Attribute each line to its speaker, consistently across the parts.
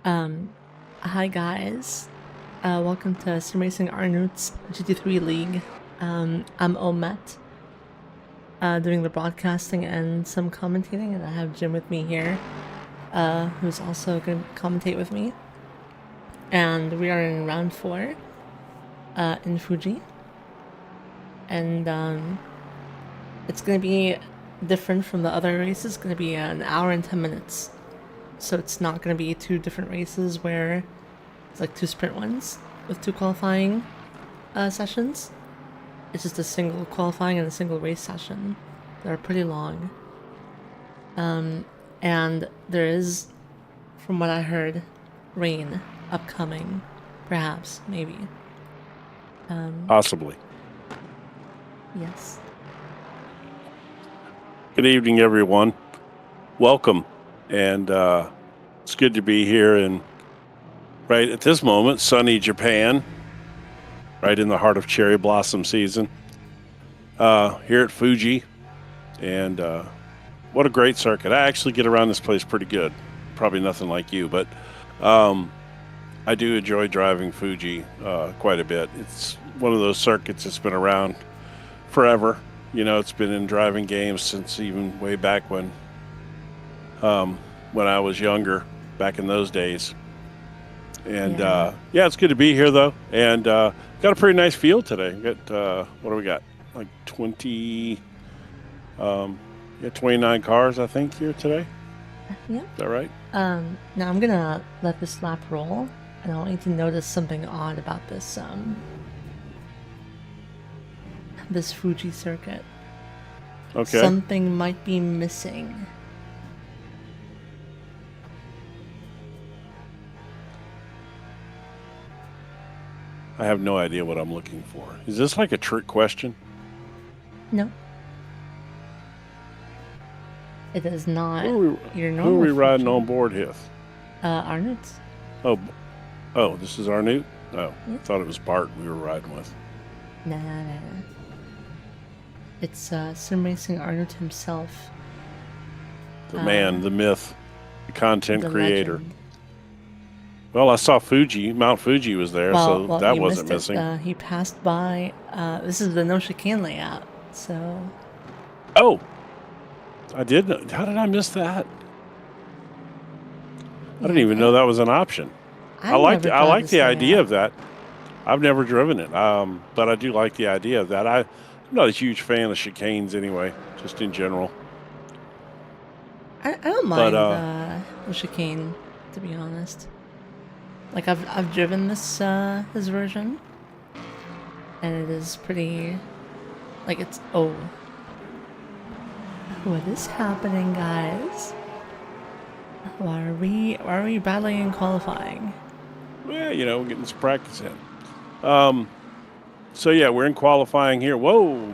Speaker 1: Um, Hi guys, welcome to SimRacing Arnout's GT3 League. I'm Omet, doing the broadcasting and some commentating, and I have Jim with me here, who's also going to commentate with me. And we are in round 4, in Fuji. And, it's going to be different from the other races. It's going to be an hour and 10 minutes. So it's not going to be 2 different races where it's like 2 sprint ones with 2 qualifying sessions. It's just a single qualifying and a single race session. They're pretty long. And there is, from what I heard, rain upcoming. Perhaps, maybe.
Speaker 2: Possibly.
Speaker 1: Yes.
Speaker 2: Good evening, everyone. Welcome. And it's good to be here in, right at this moment, sunny Japan, right in the heart of cherry blossom season, here at Fuji. And what a great circuit. I actually get around this place pretty good. Probably nothing like you, but I do enjoy driving Fuji quite a bit. It's one of those circuits that's been around forever. You know, it's been in driving games since even way back when I was younger, back in those days. And yeah, it's good to be here though. And got a pretty nice field today. We got what do we got? Like 29 cars, I think, here today.
Speaker 1: Yeah.
Speaker 2: Is that right?
Speaker 1: Now I'm gonna let this lap roll, and I want you to notice something odd about this this Fuji circuit.
Speaker 2: Okay.
Speaker 1: Something might be missing.
Speaker 2: I have no idea what I'm looking for. Is this like a trick question?
Speaker 1: No. It is not your normal.
Speaker 2: Who are we riding
Speaker 1: Fuji.
Speaker 2: on board with?
Speaker 1: Arnout.
Speaker 2: Oh, this is Arnout? Oh,
Speaker 1: Yeah.
Speaker 2: I thought it was Bart we were riding with.
Speaker 1: Nah. It's SimRacing Arnout himself.
Speaker 2: The man, the myth, the content
Speaker 1: The
Speaker 2: creator.
Speaker 1: legend.
Speaker 2: Well, I saw Mount Fuji was there, so that
Speaker 1: you
Speaker 2: wasn't
Speaker 1: missed it.
Speaker 2: missing.
Speaker 1: He passed by. This is the no chicane layout, so.
Speaker 2: Oh, I did. How did I miss that? I didn't even know that was an option. I like the idea of that. I've never driven it, but I do like the idea of that. I'm not a huge fan of chicanes anyway, just in general.
Speaker 1: I don't mind the chicane, to be honest. Like I've driven this version, and it is pretty, like it's what is happening, guys? Why are we battling and qualifying?
Speaker 2: Well, you know, we're getting some practice in. So yeah, we're in qualifying here. Whoa,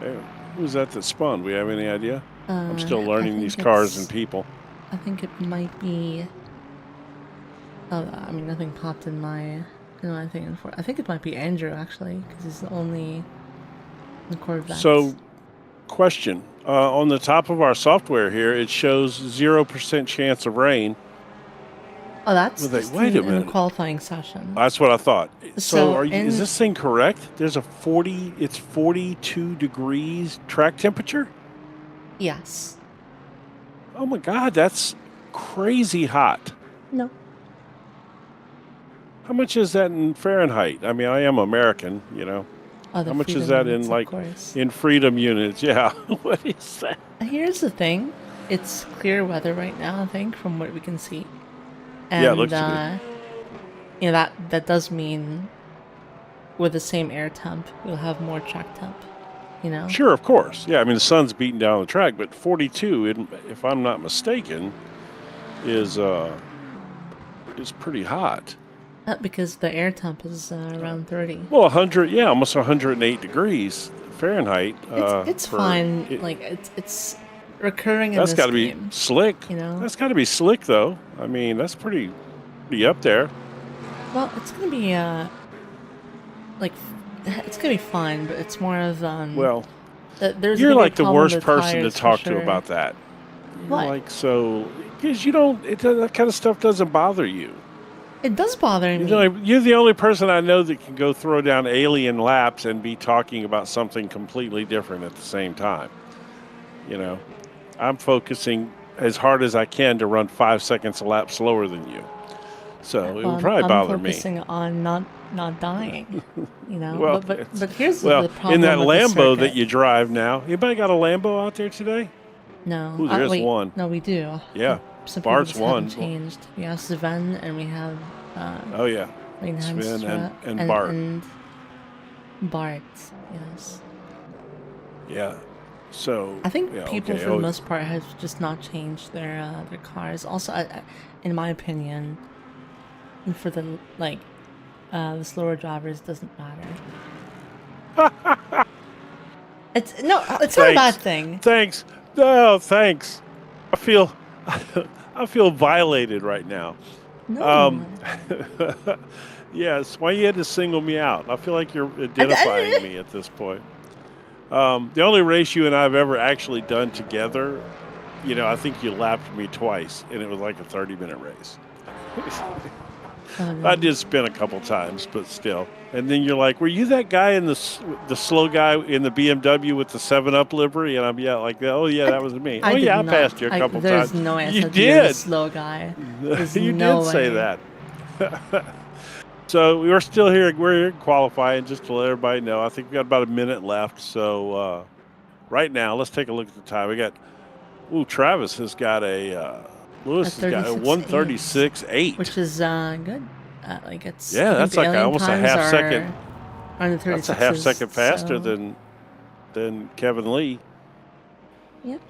Speaker 2: hey, who's that spun? Do we have any idea? I'm still learning these cars and people.
Speaker 1: I think it might be. Oh, I mean, nothing popped in my thing. I think it might be Andrew, actually, because he's the only Corvette.
Speaker 2: So, question. On the top of our software here, it shows 0% chance of rain.
Speaker 1: Oh, that's
Speaker 2: wait a minute.
Speaker 1: In a qualifying session.
Speaker 2: That's what I thought. So
Speaker 1: is
Speaker 2: this thing correct? There's it's 42 degrees track temperature?
Speaker 1: Yes.
Speaker 2: Oh my God, that's crazy hot.
Speaker 1: No.
Speaker 2: How much is that in Fahrenheit? I mean, I am American, you know.
Speaker 1: Oh,
Speaker 2: how much is that
Speaker 1: units,
Speaker 2: in freedom units? Yeah. What is that?
Speaker 1: Here's the thing. It's clear weather right now, I think, from what we can see. And,
Speaker 2: yeah, it looks good.
Speaker 1: You know, that does mean with the same air temp, we'll have more track temp, you know?
Speaker 2: Sure, of course. Yeah, I mean, the sun's beating down the track, but 42, if I'm not mistaken, is pretty hot.
Speaker 1: Because the air temp is around 30.
Speaker 2: Well, 100, yeah, almost 108 degrees Fahrenheit.
Speaker 1: It's fine. It's recurring in this game.
Speaker 2: That's got to be slick.
Speaker 1: You know?
Speaker 2: That's got to be slick, though. I mean, that's pretty up there.
Speaker 1: Well, it's going to be, it's going to be fine, but it's more of,
Speaker 2: you're like the worst person to talk to
Speaker 1: sure.
Speaker 2: about that. You're
Speaker 1: what?
Speaker 2: like, so Because you don't. That kind of stuff doesn't bother you.
Speaker 1: It does bother me.
Speaker 2: You're the only person I know that can go throw down alien laps and be talking about something completely different at the same time. You know, I'm focusing as hard as I can to run 5 seconds a lap slower than you. So it would probably
Speaker 1: I'm
Speaker 2: bother me.
Speaker 1: focusing on not dying, you know.
Speaker 2: Well,
Speaker 1: but here's
Speaker 2: well,
Speaker 1: the problem
Speaker 2: in that
Speaker 1: with the
Speaker 2: Lambo that
Speaker 1: circuit.
Speaker 2: you drive now, anybody got a Lambo out there today?
Speaker 1: No,
Speaker 2: Ooh, there's
Speaker 1: wait,
Speaker 2: one.
Speaker 1: no, we do.
Speaker 2: Yeah,
Speaker 1: Some people
Speaker 2: Bart's
Speaker 1: just haven't
Speaker 2: one.
Speaker 1: changed. We have Sven and we have
Speaker 2: Oh yeah,
Speaker 1: Sven
Speaker 2: and Bart.
Speaker 1: and Bart. Yes.
Speaker 2: Yeah. So
Speaker 1: I think
Speaker 2: yeah,
Speaker 1: people,
Speaker 2: okay.
Speaker 1: for the most part, have just not changed their cars. Also, in my opinion, and for the the slower drivers, doesn't matter. It's not a bad thing.
Speaker 2: Thanks. No, thanks. I feel I feel violated right now.
Speaker 1: No,
Speaker 2: Yes, why you had to single me out? I feel like you're identifying me at this point. The only race you and I have ever actually done together, I think you lapped me twice, and it was like a 30-minute race. I did spin a couple times, but still. And then you're like, "Were you that guy in the slow guy in the BMW with the 7-Up livery?" And I'm like, "Oh yeah, that was me."
Speaker 1: I
Speaker 2: I passed you a couple times.
Speaker 1: There's no way I
Speaker 2: You
Speaker 1: said you're the
Speaker 2: did.
Speaker 1: slow guy. There's
Speaker 2: You
Speaker 1: no
Speaker 2: did
Speaker 1: way.
Speaker 2: say that. So we're still here. We're here qualifying, just to let everybody know. I think we got about a minute left. So right now, let's take a look at the time. We got. Travis has got Lewis has got a 1:36.8,
Speaker 1: which is good. It's
Speaker 2: that's like almost a half second.
Speaker 1: That's
Speaker 2: a half second faster than Kevin Lee.
Speaker 1: Yep.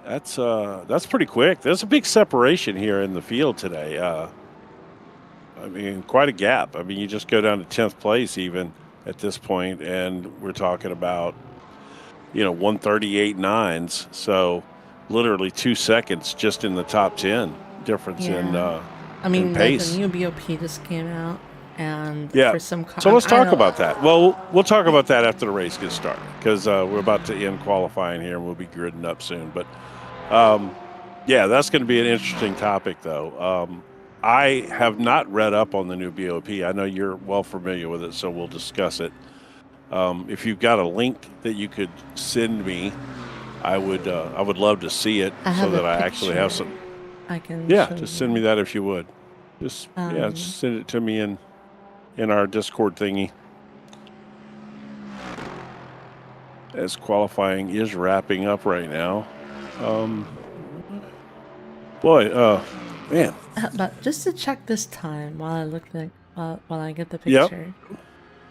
Speaker 2: That's pretty quick. There's a big separation here in the field today. I mean, quite a gap. I mean, you just go down to 10th place even at this point, and we're talking about 1:38.9s. So literally 2 seconds just in the top 10 difference in pace.
Speaker 1: The new BOP just came out, and for some cars.
Speaker 2: So let's talk about that. Well, we'll talk about that after the race gets started, because we're about to end qualifying here, and we'll be gridding up soon. But that's going to be an interesting topic, though. I have not read up on the new BOP. I know you're well familiar with it, so we'll discuss it. If you've got a link that you could send me, I would love to see it, so that I actually have some.
Speaker 1: I can.
Speaker 2: Just send me that if you would. Just send it to me in our Discord thingy. As qualifying is wrapping up right now. Man.
Speaker 1: But just to check this time while I get the picture.
Speaker 2: Yep.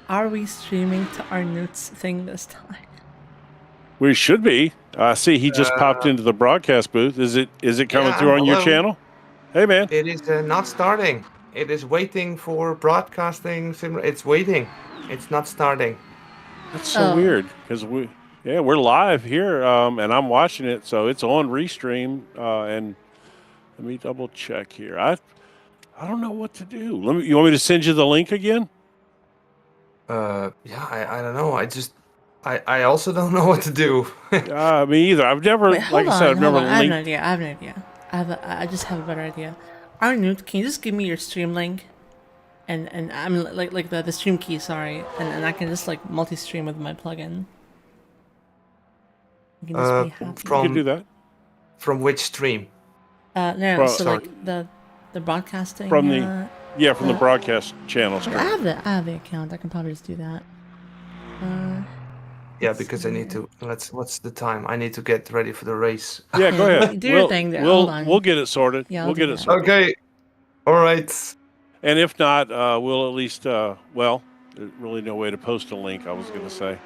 Speaker 1: Are we streaming to Arnout's thing this time?
Speaker 2: We should be. See, he just popped into the broadcast booth. Is it coming through on your channel? Hey, man.
Speaker 3: It is not starting. It is waiting for broadcasting. It's waiting. It's not starting.
Speaker 2: That's so weird, because we're live here, and I'm watching it, so it's on Restream. And let me double check here. I don't know what to do. You want me to send you the link again?
Speaker 3: I don't know. I also don't know what to do.
Speaker 2: Me either. I've never,
Speaker 1: Wait,
Speaker 2: like I said, I've never linked.
Speaker 1: I have an idea. I just have a better idea. Arnout, can you just give me your stream link? And I'm like the stream key, sorry. And I can just multi-stream with my plugin. You can just be happy.
Speaker 2: You can do that.
Speaker 3: From which stream?
Speaker 1: The broadcasting.
Speaker 2: From from the broadcast channel stream.
Speaker 1: I have the account. I can probably just do that.
Speaker 3: Because I need to. What's the time? I need to get ready for the race.
Speaker 2: Yeah, go ahead.
Speaker 1: Do your thing there. Hold on.
Speaker 2: We'll get it sorted.
Speaker 1: Yeah,
Speaker 2: we'll get it sorted.
Speaker 3: Okay. All right.
Speaker 2: And if not, we'll at least. There's really no way to post a link. I was going to say.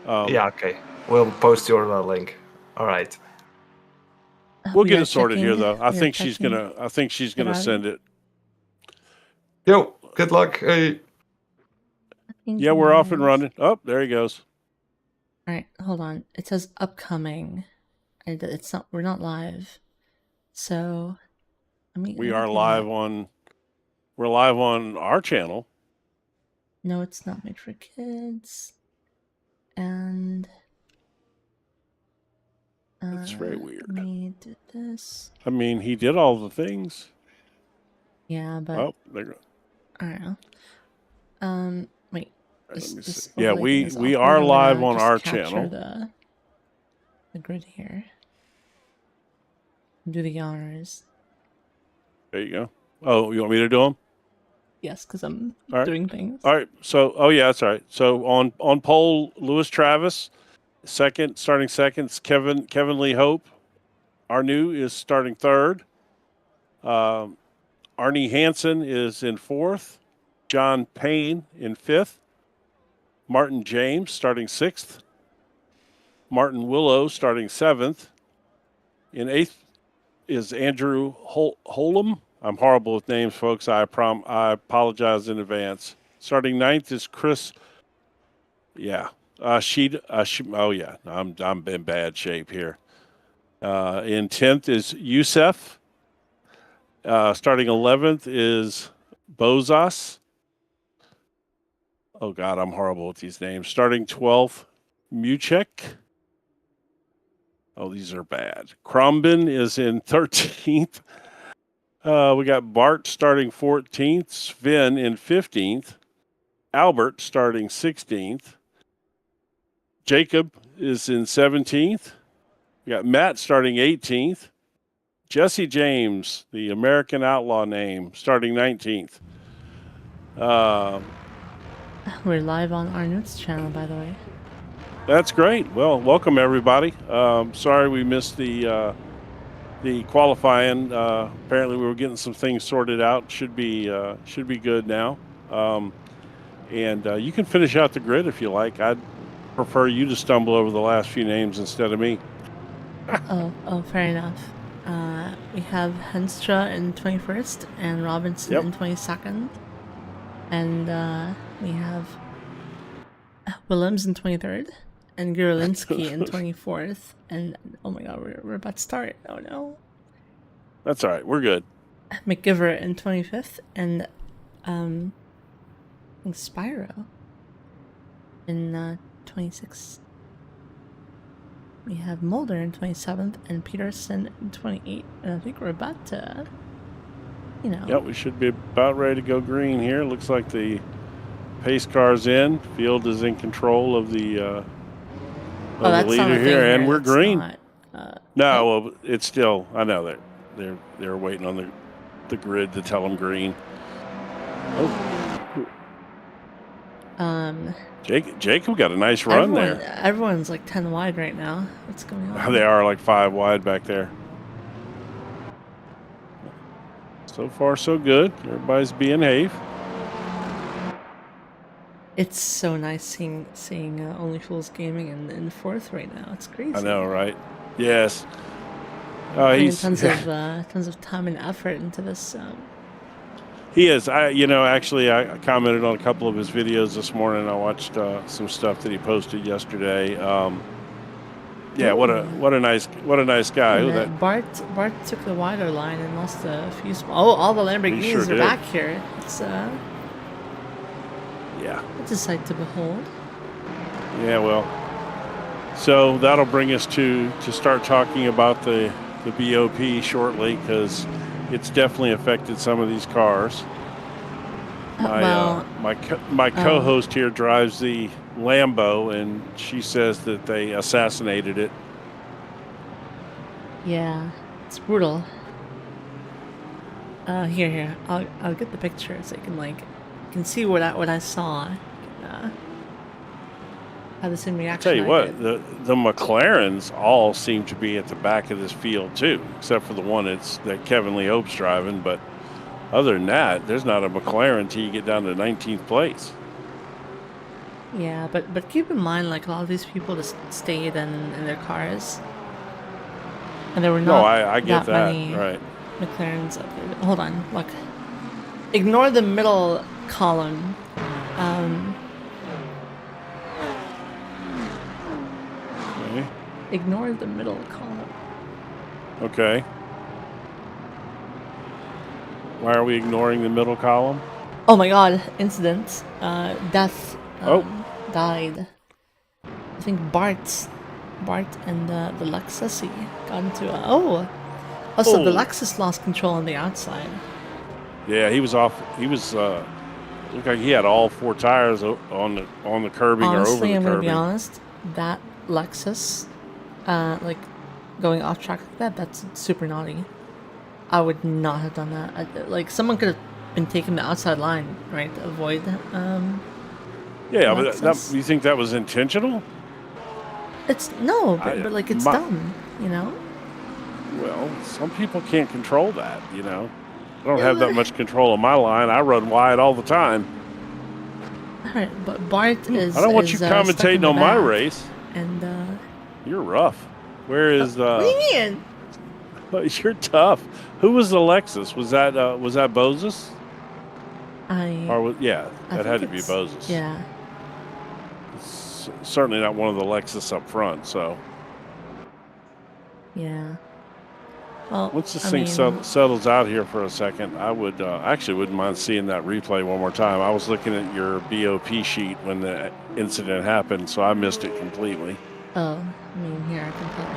Speaker 3: Okay. We'll post your link. All right.
Speaker 2: We'll get it sorted here, though. I think she's gonna send it.
Speaker 3: Yo, good luck. Hey.
Speaker 2: Yeah, we're off and running. Oh, there he goes.
Speaker 1: All right, hold on. It says upcoming. It's not. We're not live. So,
Speaker 2: we are live on. We're live on our channel.
Speaker 1: No, it's not made for kids. And
Speaker 2: That's very weird.
Speaker 1: Let me do this.
Speaker 2: I mean, he did all the things.
Speaker 1: Yeah, but
Speaker 2: Oh, there.
Speaker 1: I don't know. Wait.
Speaker 2: Right, let me see.
Speaker 1: This
Speaker 2: Yeah,
Speaker 1: overlay thing is
Speaker 2: we
Speaker 1: awkward.
Speaker 2: are
Speaker 1: I'm
Speaker 2: live
Speaker 1: gonna
Speaker 2: on
Speaker 1: just
Speaker 2: our
Speaker 1: capture
Speaker 2: channel.
Speaker 1: the grid here. Do the honors.
Speaker 2: There you go. Oh, you want me to do them?
Speaker 1: Yes, because I'm
Speaker 2: All right.
Speaker 1: doing things.
Speaker 2: All right. So, oh yeah, that's all right. So on pole, Lewis Travis, starting second, Kevin Lee Hope. Arnout is starting third. Arnie Hansen is in fourth. John Payne in fifth. Martin James starting sixth. Martin Willow starting seventh. In eighth is Andrew Holm. I'm horrible with names, folks. I apologize in advance. Starting ninth is Chris. Yeah. Oh yeah. I'm in bad shape here. In 10th is Youssef. Starting 11th is Bozas. Oh God, I'm horrible with these names. Starting 12th, Muchek. Oh, these are bad. Crombin is in 13th. We got Bart starting 14th, Sven in 15th, Albert starting 16th. Jacob is in 17th. We got Matt starting 18th. Jesse James, the American Outlaw name, starting 19th.
Speaker 1: We're live on Arnout's channel, by the way.
Speaker 2: That's great. Well, welcome everybody. Sorry we missed the qualifying. Apparently we were getting some things sorted out. Should be good now. And you can finish out the grid if you like. I'd prefer you to stumble over the last few names instead of me.
Speaker 1: Oh, fair enough. We have Henstra in 21st and Robinson in 22nd. And we have Willems in 23rd and Gurulinski in 24th. And oh my god, we're about to start. Oh no.
Speaker 2: That's all right. We're good.
Speaker 1: McGiver in 25th and I think Spyro in 26th. We have Mulder in 27th and Peterson in 28th. And I think we're about to,
Speaker 2: Yep, we should be about ready to go green here. Looks like the pace car's in. Field is in control of the leader here, and we're green. Well, it's still. I know they're waiting on the grid to tell them green. Jacob got a nice run there.
Speaker 1: Everyone's like 10 wide right now. What's going on?
Speaker 2: They are like 5 wide back there. So far, so good. Everybody's behave.
Speaker 1: It's so nice seeing Only Fools Gaming in fourth right now. It's crazy.
Speaker 2: I know, right? Yes.
Speaker 1: He's tons of time and effort into this.
Speaker 2: He is. I commented on a couple of his videos this morning. I watched some stuff that he posted yesterday. What a nice guy.
Speaker 1: And, Bart took the wider line and lost a few small. Oh, all the Lamborghinis are back here. It's it's a sight to behold.
Speaker 2: Yeah, well, so that'll bring us to start talking about the BOP shortly, because it's definitely affected some of these cars. My co-host here drives the Lambo, and she says that they assassinated it.
Speaker 1: Yeah, it's brutal. Here, I'll get the picture so you can see what I saw. How the same reaction.
Speaker 2: I'll tell you what, the McLarens all seem to be at the back of this field too, except for the one that Kevin Lee Hope's driving. But other than that, there's not a McLaren until you get down to 19th place.
Speaker 1: Yeah, but keep in mind, like, a lot of these people just stayed in their cars, and there were not
Speaker 2: I get that
Speaker 1: many
Speaker 2: right.
Speaker 1: McLarens up there. Hold on, look. Ignore the middle column.
Speaker 2: Okay.
Speaker 1: Ignore the middle column.
Speaker 2: Okay. Why are we ignoring the middle column?
Speaker 1: Oh my god, incident. Death. Died. I think Bart Bart and the Lexus he got into also the
Speaker 2: Oh.
Speaker 1: Lexus lost control on the outside.
Speaker 2: Yeah, he was off. He was looked like he had all 4 tires on the curbing or over
Speaker 1: Honestly,
Speaker 2: the
Speaker 1: I'm gonna
Speaker 2: curbing.
Speaker 1: be honest. That Lexus, like going off track like that, that's super naughty. I would not have done that. Like someone could have been taking the outside line, right, to avoid.
Speaker 2: Yeah, but
Speaker 1: Lexus.
Speaker 2: you think that was intentional?
Speaker 1: It's no, but like it's dumb, you know.
Speaker 2: Well, some people can't control that, you know. I don't
Speaker 1: Yeah,
Speaker 2: have that
Speaker 1: but-
Speaker 2: much control of my line. I run wide all the time.
Speaker 1: All right, but Bart is.
Speaker 2: I don't want you
Speaker 1: stuck in
Speaker 2: commentating
Speaker 1: the
Speaker 2: on my
Speaker 1: back,
Speaker 2: race.
Speaker 1: And
Speaker 2: You're rough. Where is
Speaker 1: what do you mean?
Speaker 2: You're tough. Who was the Lexus? Was that Boses? Yeah,
Speaker 1: I
Speaker 2: that had to
Speaker 1: think
Speaker 2: be
Speaker 1: it's-
Speaker 2: Boses.
Speaker 1: Yeah.
Speaker 2: Certainly not one of the Lexus up front. So
Speaker 1: Yeah. Well,
Speaker 2: once this
Speaker 1: I
Speaker 2: thing
Speaker 1: mean,
Speaker 2: settles out here for a second, I would actually wouldn't mind seeing that replay one more time. I was looking at your BOP sheet when the incident happened, so I missed it completely.
Speaker 1: oh, I mean, here I can tell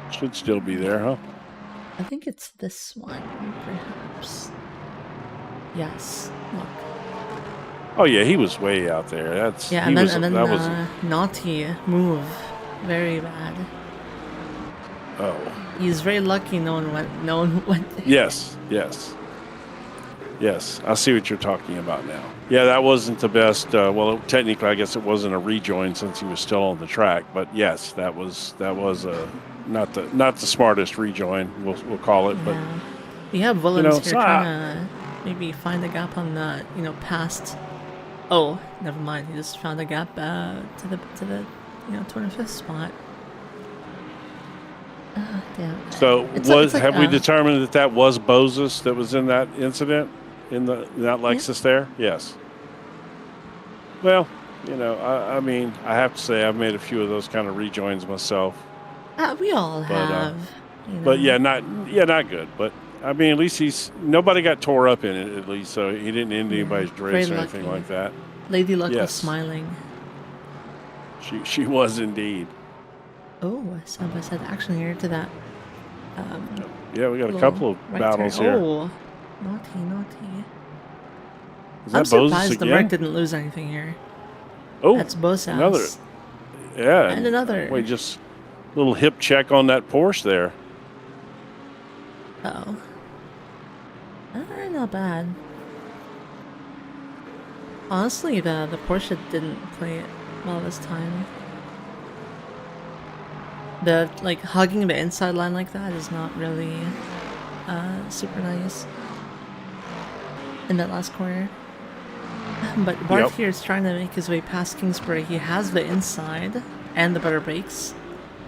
Speaker 1: you.
Speaker 2: Should still be there, huh?
Speaker 1: I think it's this one, perhaps. Yes. Look.
Speaker 2: Oh yeah, he was way out there. That's
Speaker 1: Yeah,
Speaker 2: he
Speaker 1: and then
Speaker 2: was,
Speaker 1: and then
Speaker 2: that was
Speaker 1: naughty move, very bad.
Speaker 2: oh
Speaker 1: He's very lucky no one went there.
Speaker 2: yes. I see what you're talking about now. Yeah, that wasn't the best. Well, technically, I guess it wasn't a rejoin since he was still on the track. But yes, that was not the smartest rejoin. We'll call it. But
Speaker 1: Yeah. We have Willems here
Speaker 2: so
Speaker 1: trying to maybe find a gap on the past. Oh, never mind. He just found a gap to the 25th spot. Damn.
Speaker 2: so
Speaker 1: It's like,
Speaker 2: have we determined that was Boses that was in that incident in that Lexus there? Yes. Well, I mean, I have to say I've made a few of those kind of rejoins myself.
Speaker 1: We all have.
Speaker 2: But yeah, not good. But I mean, at least nobody got tore up in it. At least, so he didn't end anybody's race or anything
Speaker 1: lucky.
Speaker 2: like that.
Speaker 1: Lady Luck was
Speaker 2: Yes.
Speaker 1: smiling.
Speaker 2: She was indeed.
Speaker 1: Oh, side by side action here to that.
Speaker 2: Yeah, we got a
Speaker 1: little
Speaker 2: couple of
Speaker 1: right
Speaker 2: battles
Speaker 1: turn.
Speaker 2: here.
Speaker 1: Oh, naughty.
Speaker 2: Is
Speaker 1: I'm
Speaker 2: that Boses
Speaker 1: surprised the
Speaker 2: again?
Speaker 1: Merc didn't lose anything here.
Speaker 2: Oh,
Speaker 1: That's Bose
Speaker 2: another.
Speaker 1: house.
Speaker 2: Yeah,
Speaker 1: And another.
Speaker 2: Wait, just a little hip check on that Porsche there.
Speaker 1: Oh. Not bad. Honestly, the Porsche didn't play it well this time. The hugging the inside line like that is not really super nice in that last corner. But Bart
Speaker 2: Yep.
Speaker 1: here is trying to make his way past Kingsbury. He has the inside and the better brakes.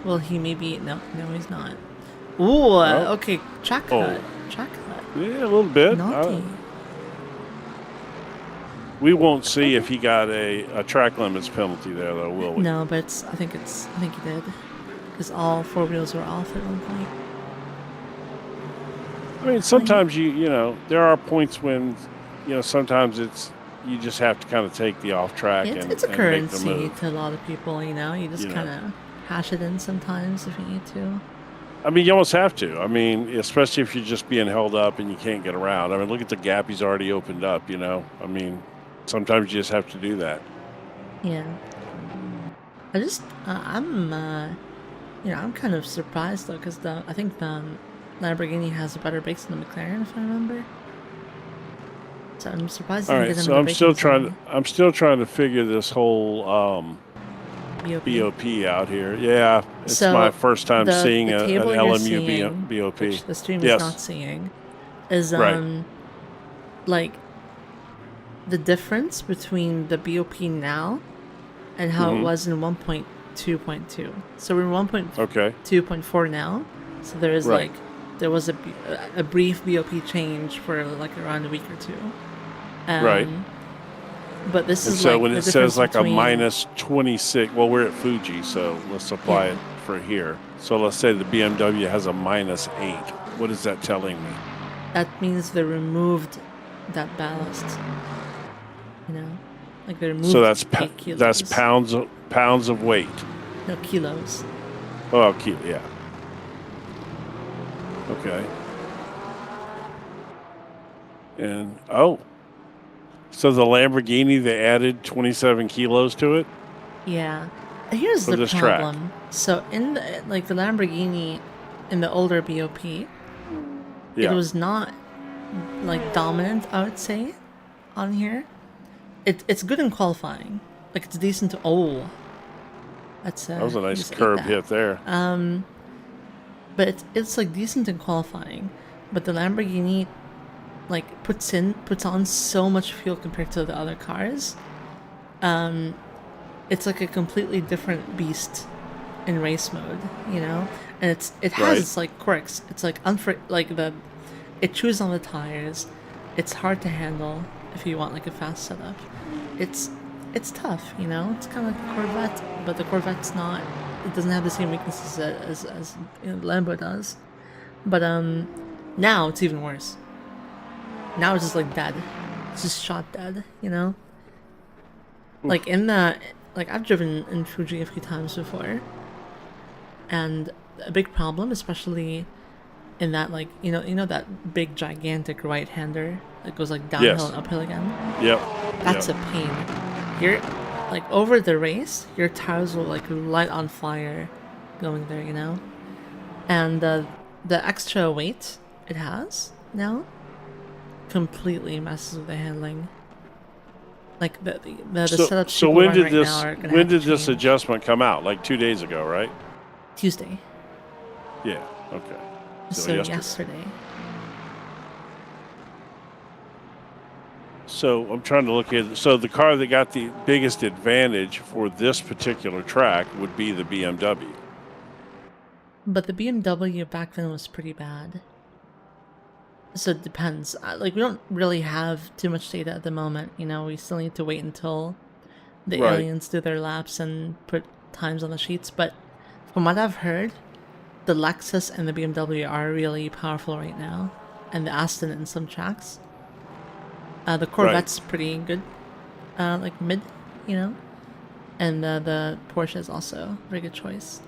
Speaker 1: Will he maybe? No, he's not. Ooh, okay, track cut. Track cut.
Speaker 2: Yeah, a little bit.
Speaker 1: Naughty.
Speaker 2: We won't see if he got a track limits penalty there, though, will we?
Speaker 1: No, but I think he did. Because all 4 wheels were off at one point.
Speaker 2: I mean, sometimes there are points when, sometimes you just have to kind of take the off track
Speaker 1: It's
Speaker 2: and
Speaker 1: a
Speaker 2: and make the
Speaker 1: currency
Speaker 2: move.
Speaker 1: to a lot of people, You just kind of hash it in sometimes if you need to.
Speaker 2: I mean, you almost have to. I mean, especially if you're just being held up and you can't get around. I mean, look at the gap he's already opened up, I mean, sometimes you just have to do that.
Speaker 1: Yeah. I just, I'm kind of surprised though, because I think the Lamborghini has a better brakes than the McLaren, if I remember. So I'm surprised.
Speaker 2: All right, so I'm still trying to figure this whole BOP out here. Yeah, it's
Speaker 1: So
Speaker 2: my first time seeing
Speaker 1: the
Speaker 2: an
Speaker 1: table you're
Speaker 2: LMU
Speaker 1: seeing,
Speaker 2: BOP.
Speaker 1: which the stream
Speaker 2: Yes.
Speaker 1: is not seeing, is
Speaker 2: Right.
Speaker 1: like the difference between the BOP now and how it was in 1.2.2. So we're in 1.2.4 now. So there is
Speaker 2: Right.
Speaker 1: there was a brief BOP change for around a week or two.
Speaker 2: Right.
Speaker 1: But this
Speaker 2: And
Speaker 1: is
Speaker 2: so when
Speaker 1: the
Speaker 2: it says
Speaker 1: difference
Speaker 2: a
Speaker 1: between-
Speaker 2: minus 26, well, we're at Fuji, so let's apply it for here. So let's say the BMW has a minus 8. What is that telling me?
Speaker 1: That means they removed that ballast. They removed
Speaker 2: So that's
Speaker 1: 8 kilos.
Speaker 2: pounds of weight.
Speaker 1: No, kilos.
Speaker 2: Oh, yeah. Okay. And so the Lamborghini, they added 27 kilos to it
Speaker 1: Yeah. Here's
Speaker 2: for
Speaker 1: the
Speaker 2: this track.
Speaker 1: problem. So in the Lamborghini in the older BOP, it
Speaker 2: Yeah.
Speaker 1: was not like dominant, I would say, on here. It's good in qualifying. Like it's decent to that's
Speaker 2: That was a
Speaker 1: he
Speaker 2: nice
Speaker 1: just ate
Speaker 2: curb
Speaker 1: that.
Speaker 2: hit there.
Speaker 1: But it's like decent in qualifying. But the Lamborghini like puts on so much fuel compared to the other cars. It's like a completely different beast in race mode, you know? And it has
Speaker 2: Right.
Speaker 1: its like quirks. It's like it chews on the tires. It's hard to handle if you want like a fast setup. It's tough, you know? It's kind of like a Corvette, but the Corvette's not. It doesn't have the same weaknesses as you know, Lambo does. But now it's even worse. Now it's just like dead. It's just shot dead, you know? Like I've driven in Fuji a few times before. And a big problem, especially in that like you know that big gigantic right hander that goes like downhill
Speaker 2: Yes.
Speaker 1: and uphill again.
Speaker 2: Yep.
Speaker 1: That's
Speaker 2: yep.
Speaker 1: a pain. You're like over the race, your tires will like light on fire going there, you know? And the extra weight it has now completely messes with the handling. Like the setups
Speaker 2: So
Speaker 1: people
Speaker 2: when
Speaker 1: run
Speaker 2: did
Speaker 1: right
Speaker 2: this
Speaker 1: now are gonna
Speaker 2: when
Speaker 1: have to
Speaker 2: did this
Speaker 1: change.
Speaker 2: adjustment come out? Like 2 days ago, right?
Speaker 1: Tuesday.
Speaker 2: Yeah. Okay.
Speaker 1: So
Speaker 2: yesterday.
Speaker 1: yesterday.
Speaker 2: So I'm trying to look at. So the car that got the biggest advantage for this particular track would be the BMW.
Speaker 1: But the BMW back then was pretty bad. So it depends. Like we don't really have too much data at the moment. You know, we still need to wait until the
Speaker 2: Right.
Speaker 1: aliens do their laps and put times on the sheets. But from what I've heard, the Lexus and the BMW are really powerful right now, and the Aston in some tracks. The Corvette's pretty good, like mid, you know, and the Porsche is also a very good choice.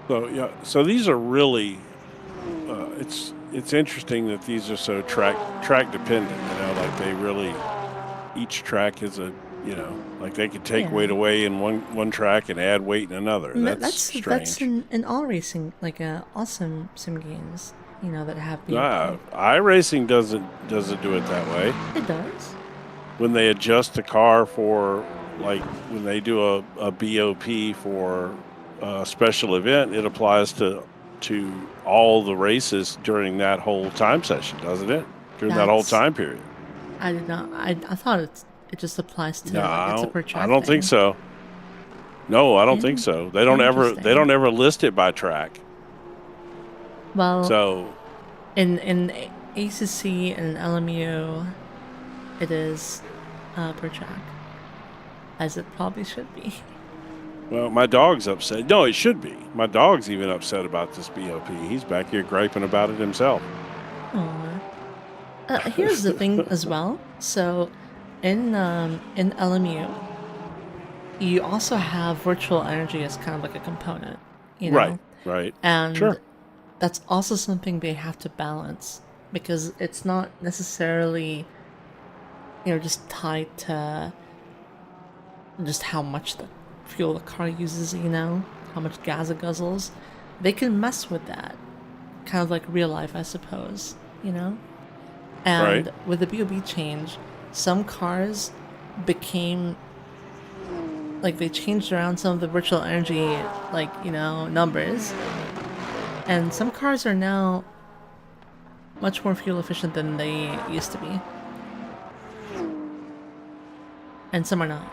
Speaker 2: So yeah. So these are really. It's interesting that these are so track dependent. You know, like they really. Each track is a. You know, like they could take
Speaker 1: Yeah.
Speaker 2: weight away in one track and add weight in another. That's strange.
Speaker 1: That's in all racing, like awesome sim games, you know, that have BOP.
Speaker 2: iRacing doesn't do it that way.
Speaker 1: It does.
Speaker 2: When they adjust the car for, like, when they do a BOP for a special event, it applies to all the races during that whole time session, doesn't it? During that whole time period.
Speaker 1: I did not. I thought it just applies to like it's a per track
Speaker 2: I don't think
Speaker 1: thing.
Speaker 2: so. No, I don't think so. They don't ever list it by track.
Speaker 1: Well,
Speaker 2: So
Speaker 1: in ACC and LMU, it is per track, as it probably should be.
Speaker 2: well, my dog's upset. No, it should be. My dog's even upset about this BOP. He's back here griping about it himself.
Speaker 1: Aww. Here's the thing as well. So, in LMU, you also have virtual energy as kind of like a component, you know?
Speaker 2: Right.
Speaker 1: And
Speaker 2: Sure.
Speaker 1: that's also something they have to balance because it's not necessarily, you know, just tied to just how much the fuel the car uses, you know, how much gas it guzzles. They can mess with that, kind of like real life, I suppose, you know? And
Speaker 2: Right.
Speaker 1: with the BOB change, some cars became like they changed around some of the virtual energy, like, you know, numbers. And some cars are now much more fuel efficient than they used to be. And some are not.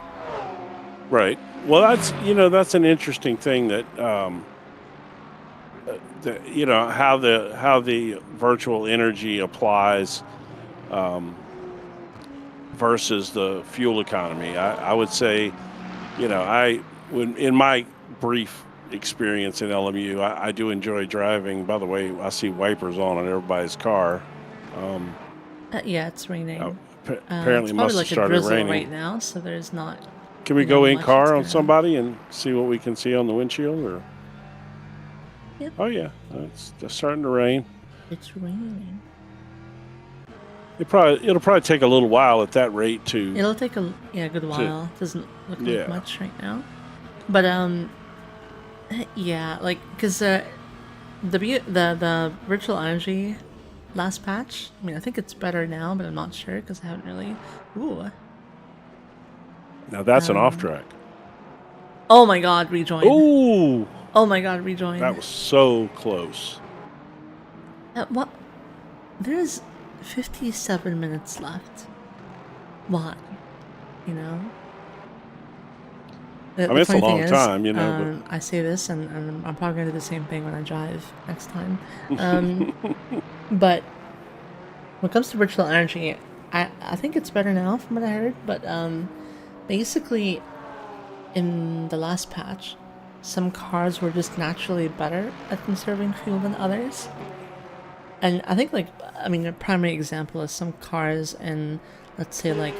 Speaker 2: Right. Well, that's an interesting thing that how the virtual energy applies versus the fuel economy. I would say, when in my brief experience in LMU, I do enjoy driving. By the way, I see wipers on everybody's car.
Speaker 1: Yeah, it's raining.
Speaker 2: Apparently,
Speaker 1: it's
Speaker 2: it
Speaker 1: probably
Speaker 2: must have
Speaker 1: like a
Speaker 2: started
Speaker 1: drizzle
Speaker 2: raining.
Speaker 1: right now, so there's not
Speaker 2: Can we
Speaker 1: you know,
Speaker 2: go in
Speaker 1: much it's
Speaker 2: car on
Speaker 1: gonna-
Speaker 2: somebody and see what we can see on the windshield? Or
Speaker 1: Yep.
Speaker 2: oh yeah, it's starting to rain.
Speaker 1: It's raining.
Speaker 2: It'll probably take a little while at that rate to.
Speaker 1: It'll take a good while. Doesn't look like
Speaker 2: Yeah.
Speaker 1: much right now, but yeah, like because the virtual energy last patch. I mean, I think it's better now, but I'm not sure because I haven't really. Ooh.
Speaker 2: Now that's an off track.
Speaker 1: Oh my God! Rejoin.
Speaker 2: Ooh,
Speaker 1: Oh my God! Rejoin.
Speaker 2: that was so close.
Speaker 1: What? There's 57 minutes left. Why? You know?
Speaker 2: I mean, it's a
Speaker 1: funny thing
Speaker 2: long
Speaker 1: is,
Speaker 2: time, you know.
Speaker 1: I say this, and I'm probably going to do the same thing when I drive next time. But when it comes to virtual energy, I think it's better now from what I heard. But basically, in the last patch, some cars were just naturally better at conserving fuel than others. And I think, like, I mean, a primary example is some cars in, let's say, like,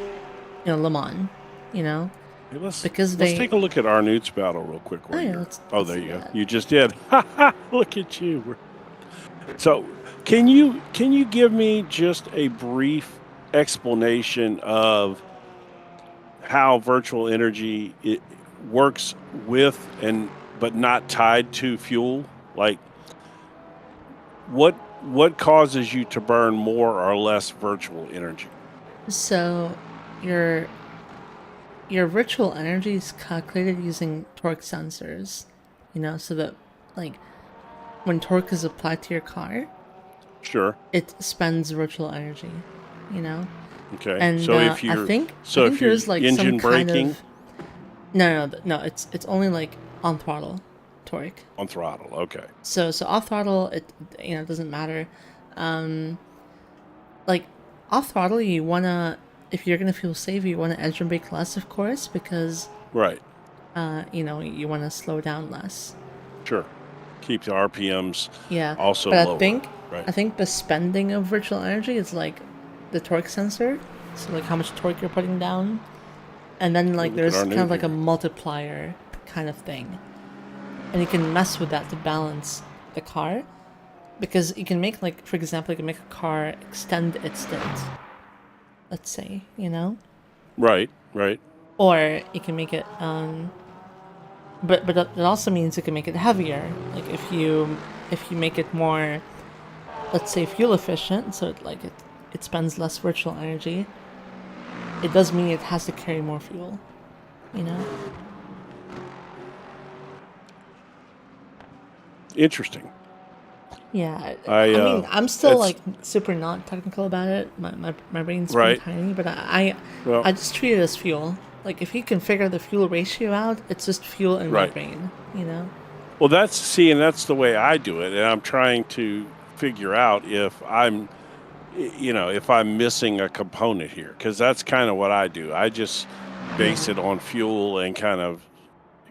Speaker 1: you know, Le Mans, you know?
Speaker 2: Hey, let's
Speaker 1: Because
Speaker 2: let's
Speaker 1: they-
Speaker 2: take a look at Arnout's battle real quick.
Speaker 1: Oh, yeah, let's
Speaker 2: there
Speaker 1: do
Speaker 2: you go.
Speaker 1: that.
Speaker 2: You just did. Look at you. So, can you give me just a brief explanation of how virtual energy it works with but not tied to fuel? Like, what causes you to burn more or less virtual energy?
Speaker 1: So, your virtual energy is calculated using torque sensors, you know, so that, like, when torque is applied to your car,
Speaker 2: Sure.
Speaker 1: it spends virtual energy, you know?
Speaker 2: Okay.
Speaker 1: And
Speaker 2: so if you're
Speaker 1: I think
Speaker 2: if you're
Speaker 1: there's like
Speaker 2: engine
Speaker 1: some kind
Speaker 2: braking
Speaker 1: of no, it's only like on throttle torque.
Speaker 2: on throttle, okay.
Speaker 1: So off throttle, it doesn't matter. Like off throttle, you wanna, if you're gonna feel safe, you wanna engine brake less, of course, because
Speaker 2: Right.
Speaker 1: you wanna slow down less.
Speaker 2: Sure. Keep the RPMs
Speaker 1: Yeah.
Speaker 2: also
Speaker 1: but
Speaker 2: lower.
Speaker 1: I think the spending of virtual energy is like the torque sensor, so like how much torque you're putting down, and then like
Speaker 2: Look at
Speaker 1: there's kind
Speaker 2: Arnout
Speaker 1: of like a
Speaker 2: here.
Speaker 1: multiplier kind of thing, and you can mess with that to balance the car, because you can make, like, for example, you can make a car extend its stint, let's say, you know,
Speaker 2: Right.
Speaker 1: or you can make it but it also means you can make it heavier, like if you make it more, let's say, fuel efficient, so it spends less virtual energy. It does mean it has to carry more fuel, you know?
Speaker 2: Interesting.
Speaker 1: Yeah,
Speaker 2: I
Speaker 1: mean, I'm still
Speaker 2: it's-
Speaker 1: like super not technical about it. My brain's
Speaker 2: Right.
Speaker 1: pretty tiny, but
Speaker 2: Well-
Speaker 1: I just treat it as fuel. Like if you can figure the fuel ratio out, it's just fuel in my
Speaker 2: Right.
Speaker 1: brain, you know?
Speaker 2: Well, that's the way I do it, and I'm trying to figure out if I'm missing a component here, because that's kind of what I do. I just base it on fuel and kind of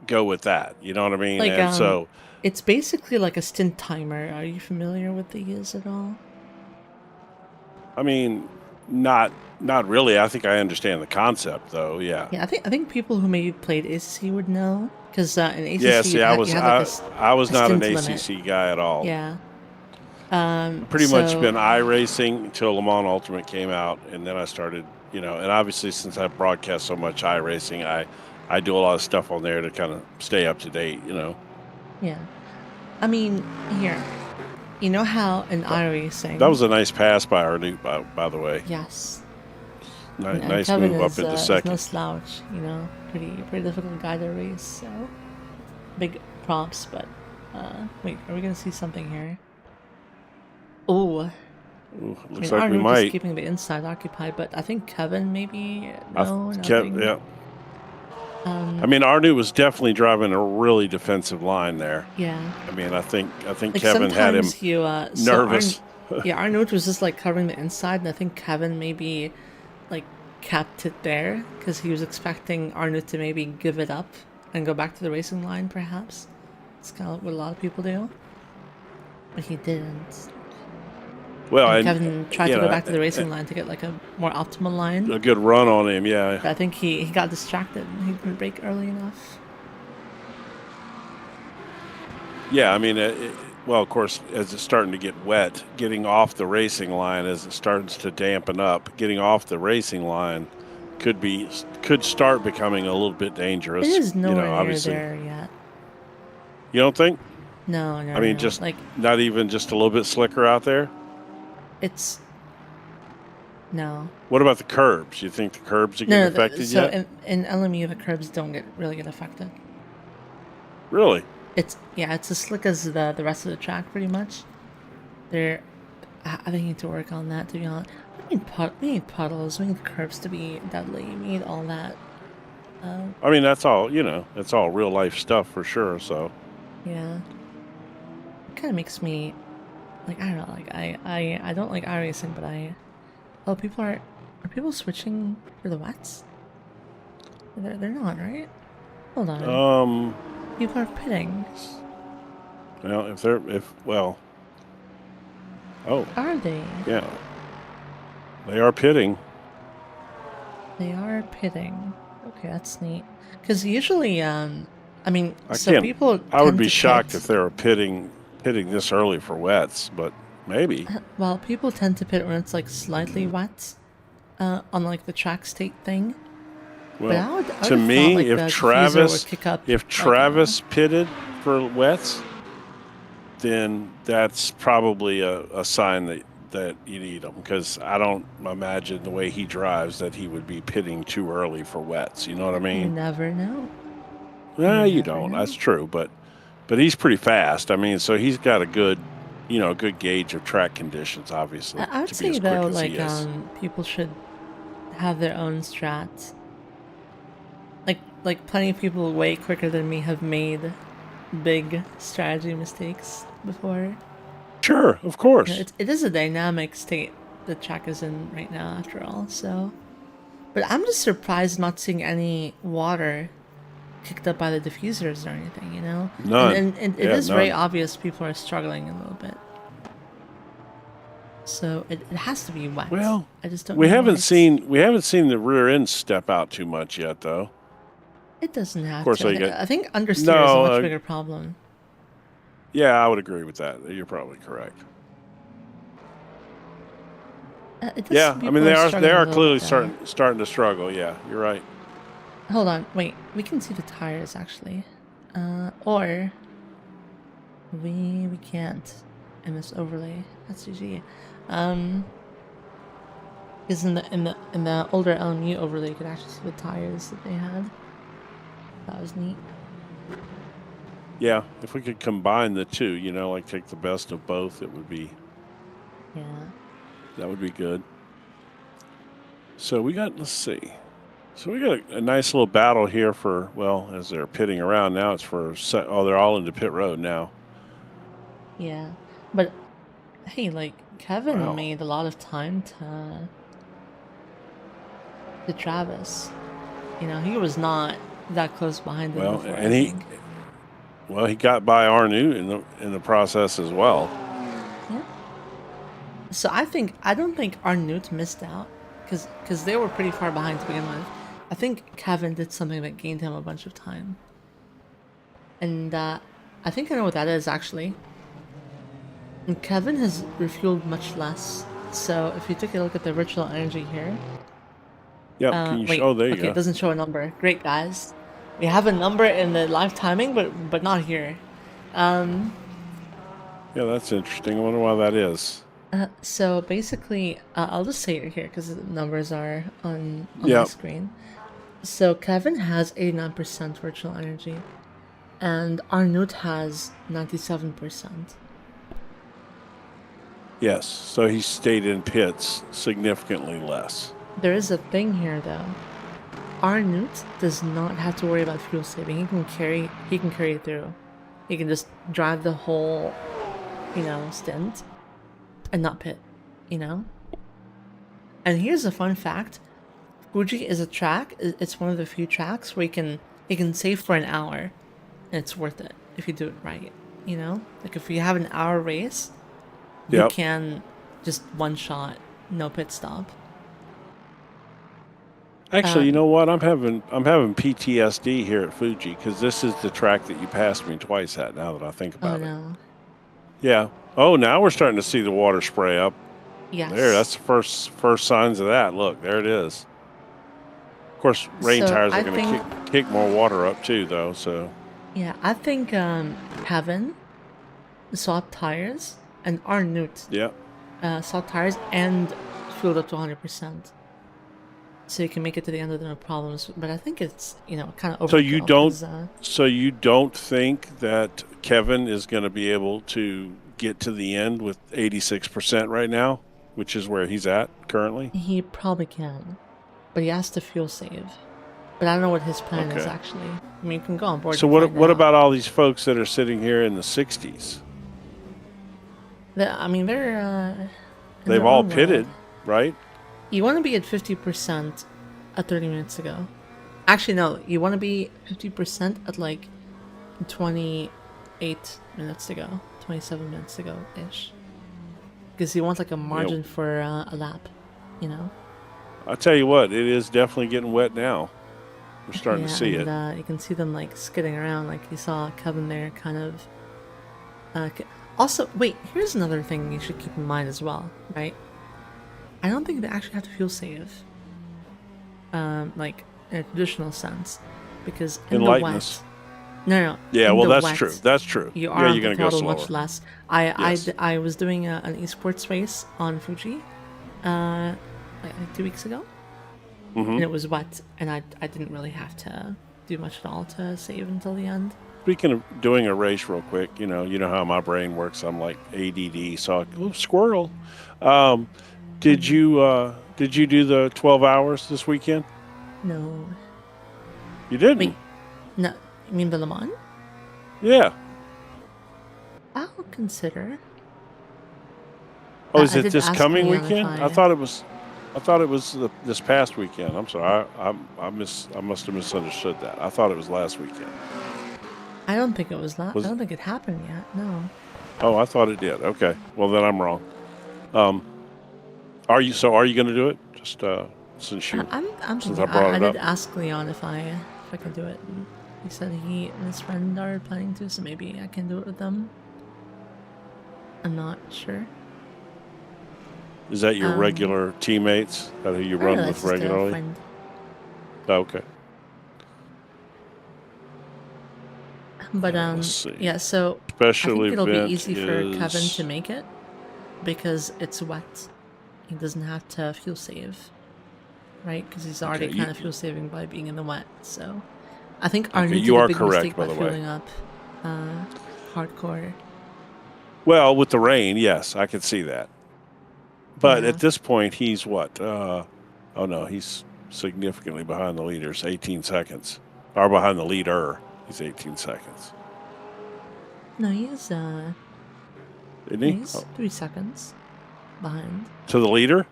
Speaker 2: go with that. You know what I mean?
Speaker 1: Like
Speaker 2: and so
Speaker 1: it's basically like a stint timer. Are you familiar with these at all?
Speaker 2: I mean, not really. I think I understand the concept, though. Yeah.
Speaker 1: Yeah, I think people who maybe played ACC would know, because in ACC
Speaker 2: Yeah. See,
Speaker 1: you
Speaker 2: I
Speaker 1: had,
Speaker 2: was
Speaker 1: you had like
Speaker 2: I was
Speaker 1: a
Speaker 2: not an
Speaker 1: stint
Speaker 2: ACC
Speaker 1: limit.
Speaker 2: guy at all.
Speaker 1: Yeah.
Speaker 2: Pretty much
Speaker 1: so-
Speaker 2: been iRacing until Le Mans Ultimate came out, and then I started, and obviously since I broadcast so much iRacing, I do a lot of stuff on there to kind of stay up to date,
Speaker 1: Yeah. I mean, here, you know how in iRacing...
Speaker 2: That was a nice pass by Arnout, by the way.
Speaker 1: Yes.
Speaker 2: Nice,
Speaker 1: And
Speaker 2: nice
Speaker 1: Kevin
Speaker 2: move up into
Speaker 1: is
Speaker 2: second.
Speaker 1: no slouch, pretty difficult guy to race, so big props. But wait, are we gonna see something here? Oh,
Speaker 2: Ooh,
Speaker 1: I
Speaker 2: looks
Speaker 1: mean,
Speaker 2: like we
Speaker 1: Arnout is
Speaker 2: might.
Speaker 1: keeping the inside occupied, but I think Kevin maybe
Speaker 2: Kev,
Speaker 1: nothing.
Speaker 2: yeah. I mean, Arnout was definitely driving a really defensive line there.
Speaker 1: Yeah.
Speaker 2: I mean, I think
Speaker 1: Like
Speaker 2: Kevin had him
Speaker 1: sometimes you
Speaker 2: nervous.
Speaker 1: Arnout was just like covering the inside, and I think Kevin maybe like capped it there because he was expecting Arnout to maybe give it up and go back to the racing line, perhaps. It's kind of what a lot of people do, but he didn't.
Speaker 2: Well,
Speaker 1: And
Speaker 2: and
Speaker 1: Kevin tried
Speaker 2: you
Speaker 1: to go
Speaker 2: know,
Speaker 1: back to the racing line to get like a more optimal line.
Speaker 2: a good run on him. Yeah.
Speaker 1: But I think he got distracted. He didn't brake early enough.
Speaker 2: Yeah, I mean, well, of course, as it's starting to get wet, getting off the racing line as it starts to dampen up, getting off the racing line could start becoming a little bit dangerous.
Speaker 1: It is nowhere near
Speaker 2: obviously.
Speaker 1: there yet.
Speaker 2: You don't think?
Speaker 1: No,
Speaker 2: I mean, just
Speaker 1: like
Speaker 2: not even just a little bit slicker out there.
Speaker 1: it's no.
Speaker 2: What about the curbs? You think the curbs are getting affected
Speaker 1: So
Speaker 2: yet?
Speaker 1: in LMU the curbs don't really get affected.
Speaker 2: Really?
Speaker 1: It's as slick as the rest of the track pretty much. I think you need to work on that, to be honest. We need puddles, we need curbs to be deadly, we need all that.
Speaker 2: I mean, that's all, that's all real life stuff for sure. So
Speaker 1: Yeah. It kind of makes me, like, I don't know, like, I don't like iRacing, but oh, are people switching for the wets? They're not, right? Hold on. People are pitting.
Speaker 2: Well, oh,
Speaker 1: Are they?
Speaker 2: yeah, they are pitting.
Speaker 1: They are pitting. Okay, that's neat. Because usually, I mean, people.
Speaker 2: I would be
Speaker 1: tend to
Speaker 2: shocked
Speaker 1: pit.
Speaker 2: if they were pitting this early for wets, but maybe.
Speaker 1: Well, people tend to pit when it's like slightly wet, on like the track state thing.
Speaker 2: Well,
Speaker 1: but I would
Speaker 2: to
Speaker 1: have
Speaker 2: me,
Speaker 1: thought, like,
Speaker 2: if
Speaker 1: the diffuser would kick up,
Speaker 2: Travis pitted for wets, then that's probably a sign that you need him, because I don't imagine the way he drives that he would be pitting too early for wets. You know what I mean?
Speaker 1: You never know.
Speaker 2: No, you don't.
Speaker 1: know.
Speaker 2: That's true, but he's pretty fast. I mean, so he's got a good gauge of track conditions, obviously.
Speaker 1: I would
Speaker 2: to be
Speaker 1: say
Speaker 2: as quick
Speaker 1: though,
Speaker 2: as he
Speaker 1: like,
Speaker 2: is.
Speaker 1: people should have their own strats. Like plenty of people way quicker than me have made big strategy mistakes before.
Speaker 2: Sure, of course.
Speaker 1: It is a dynamic state the track is in right now, after all. So, but I'm just surprised not seeing any water kicked up by the diffusers or anything.
Speaker 2: None.
Speaker 1: And it is very obvious people are struggling a little bit. So it has to be wet.
Speaker 2: Well,
Speaker 1: I just don't.
Speaker 2: We haven't seen the rear end step out too much yet, though.
Speaker 1: It doesn't have
Speaker 2: of course,
Speaker 1: to. I think understeer is a much bigger problem.
Speaker 2: Yeah, I would agree with that. You're probably correct. Yeah, I mean they are clearly starting to struggle. Yeah, you're right.
Speaker 1: Hold on, wait. We can see the tires actually, or we can't in this overlay. That's GG. Because in the older LMU overlay, you could actually see the tires that they had. That was neat.
Speaker 2: Yeah, if we could combine the two, like take the best of both, it would be.
Speaker 1: Yeah.
Speaker 2: That would be good. So let's see. So we got a nice little battle here for, as they're pitting around now, it's for, they're all into pit road now.
Speaker 1: Yeah. But, hey, like, Kevin made a lot of time to Travis. He was not that close behind him before,
Speaker 2: and he got by Arnout in the process as well.
Speaker 1: Yeah. So I don't think Arnout missed out, because they were pretty far behind to begin with. I think Kevin did something that gained him a bunch of time. And I think I know what that is, actually. And Kevin has refueled much less. So if you take a look at the virtual energy here.
Speaker 2: Yeah, can you show? There you go.
Speaker 1: It doesn't show a number. Great, guys. We have a number in the live timing, but not here.
Speaker 2: Yeah, that's interesting. I wonder why that is.
Speaker 1: So basically, I'll just say it here because the numbers are on my screen. So Kevin has 89% virtual energy, and Arnout has 97%.
Speaker 2: Yes, so he stayed in pits significantly less.
Speaker 1: There is a thing here, though. Arnout does not have to worry about fuel saving. He can carry it through. He can just drive the whole, stint and not pit, And here's a fun fact. Fuji is a track. It's one of the few tracks where you can save for an hour, and it's worth it if you do it right. Like if you have an hour race, you can just one shot, no pit stop.
Speaker 2: Actually, you know what? I'm having PTSD here at Fuji because this is the track that you passed me twice at. Now that I think
Speaker 1: Oh
Speaker 2: about it,
Speaker 1: no.
Speaker 2: yeah. Oh, now we're starting to see the water spray up.
Speaker 1: Yes.
Speaker 2: There, that's the first signs of that. Look, there it is. Of course, rain
Speaker 1: So
Speaker 2: tires
Speaker 1: I
Speaker 2: are going
Speaker 1: think,
Speaker 2: to kick more water up too, though. So
Speaker 1: yeah, I think Kevin swapped tires and Arnout
Speaker 2: yeah.
Speaker 1: swapped tires and fueled up to 100%. So you can make it to the end with no problems. But I think it's, kind of
Speaker 2: So
Speaker 1: overkill.
Speaker 2: you don't think that Kevin is going to be able to get to the end with 86% right now, which is where he's at currently?
Speaker 1: He probably can. But he has to fuel save. But I don't know what his plan is,
Speaker 2: Okay.
Speaker 1: actually. I mean, you can go on board
Speaker 2: So
Speaker 1: and find
Speaker 2: what
Speaker 1: out.
Speaker 2: about all these folks that are sitting here in the 60s?
Speaker 1: They're in
Speaker 2: They've
Speaker 1: their
Speaker 2: all
Speaker 1: own
Speaker 2: pitted,
Speaker 1: world.
Speaker 2: right?
Speaker 1: You want to be at 50% at 30 minutes ago. Actually, no. You want to be 50% at like 28 minutes to go. 27 minutes to go-ish. Because you want like a margin for a lap,
Speaker 2: I'll tell you what, it is definitely getting wet now. We're starting to see it.
Speaker 1: You can see them like skidding around, like you saw Kevin there kind of. Also, wait, here's another thing you should keep in mind as well, right? I don't think they actually have to fuel save. Like in a traditional sense, because in
Speaker 2: Enlighten
Speaker 1: the wet.
Speaker 2: us.
Speaker 1: No.
Speaker 2: Yeah,
Speaker 1: in
Speaker 2: well,
Speaker 1: the
Speaker 2: that's
Speaker 1: wet,
Speaker 2: true. That's true.
Speaker 1: You are
Speaker 2: you're
Speaker 1: on
Speaker 2: going
Speaker 1: the
Speaker 2: to go
Speaker 1: throttle
Speaker 2: slower.
Speaker 1: much less.
Speaker 2: Yes.
Speaker 1: I was doing an esports race on Fuji, like 2 weeks ago, and it was wet, and I didn't really have to do much at all to save until the end.
Speaker 2: Speaking of doing a race real quick, you know how my brain works. I'm like ADD, so squirrel. Did you do the 12 hours this weekend?
Speaker 1: No.
Speaker 2: You didn't?
Speaker 1: Wait. No. You mean the Le Mans?
Speaker 2: Yeah.
Speaker 1: I'll consider.
Speaker 2: Oh, is
Speaker 1: I
Speaker 2: it
Speaker 1: did
Speaker 2: this
Speaker 1: ask
Speaker 2: coming
Speaker 1: Leon
Speaker 2: weekend?
Speaker 1: if
Speaker 2: I thought it was this past weekend. I'm sorry. I must have misunderstood that. I thought it was last weekend.
Speaker 1: I don't think it was that. I don't think it happened yet. No.
Speaker 2: Oh, I thought it did. Okay. Well, then I'm wrong. Are you going to do it? Just since you
Speaker 1: I'm
Speaker 2: since
Speaker 1: thinking,
Speaker 2: I brought
Speaker 1: I
Speaker 2: it up.
Speaker 1: did ask Leon if I could do it. And he said he and his friend are planning to, so maybe I can do it with them. I'm not sure.
Speaker 2: Is that your regular teammates that you run with
Speaker 1: Just a
Speaker 2: regularly?
Speaker 1: friend.
Speaker 2: Oh, okay.
Speaker 1: But
Speaker 2: Let's see.
Speaker 1: yeah. So
Speaker 2: Special
Speaker 1: I think it'll be
Speaker 2: event
Speaker 1: easy for Kevin
Speaker 2: is-
Speaker 1: to make it because it's wet. He doesn't have to fuel save, right? Because he's already
Speaker 2: Okay,
Speaker 1: kind of fuel saving by being in the wet. So I think
Speaker 2: Okay,
Speaker 1: Arnout
Speaker 2: you
Speaker 1: did
Speaker 2: are
Speaker 1: a big
Speaker 2: correct,
Speaker 1: mistake
Speaker 2: by
Speaker 1: by
Speaker 2: the way.
Speaker 1: fueling up hardcore.
Speaker 2: Well, with the rain, yes, I could see that. But
Speaker 1: Yeah.
Speaker 2: at this point, he's what? Oh no, he's significantly behind the leaders, 18 seconds. Or behind the leader, he's 18 seconds.
Speaker 1: No, he's
Speaker 2: Isn't he?
Speaker 1: he's 3 seconds behind.
Speaker 2: To the leader?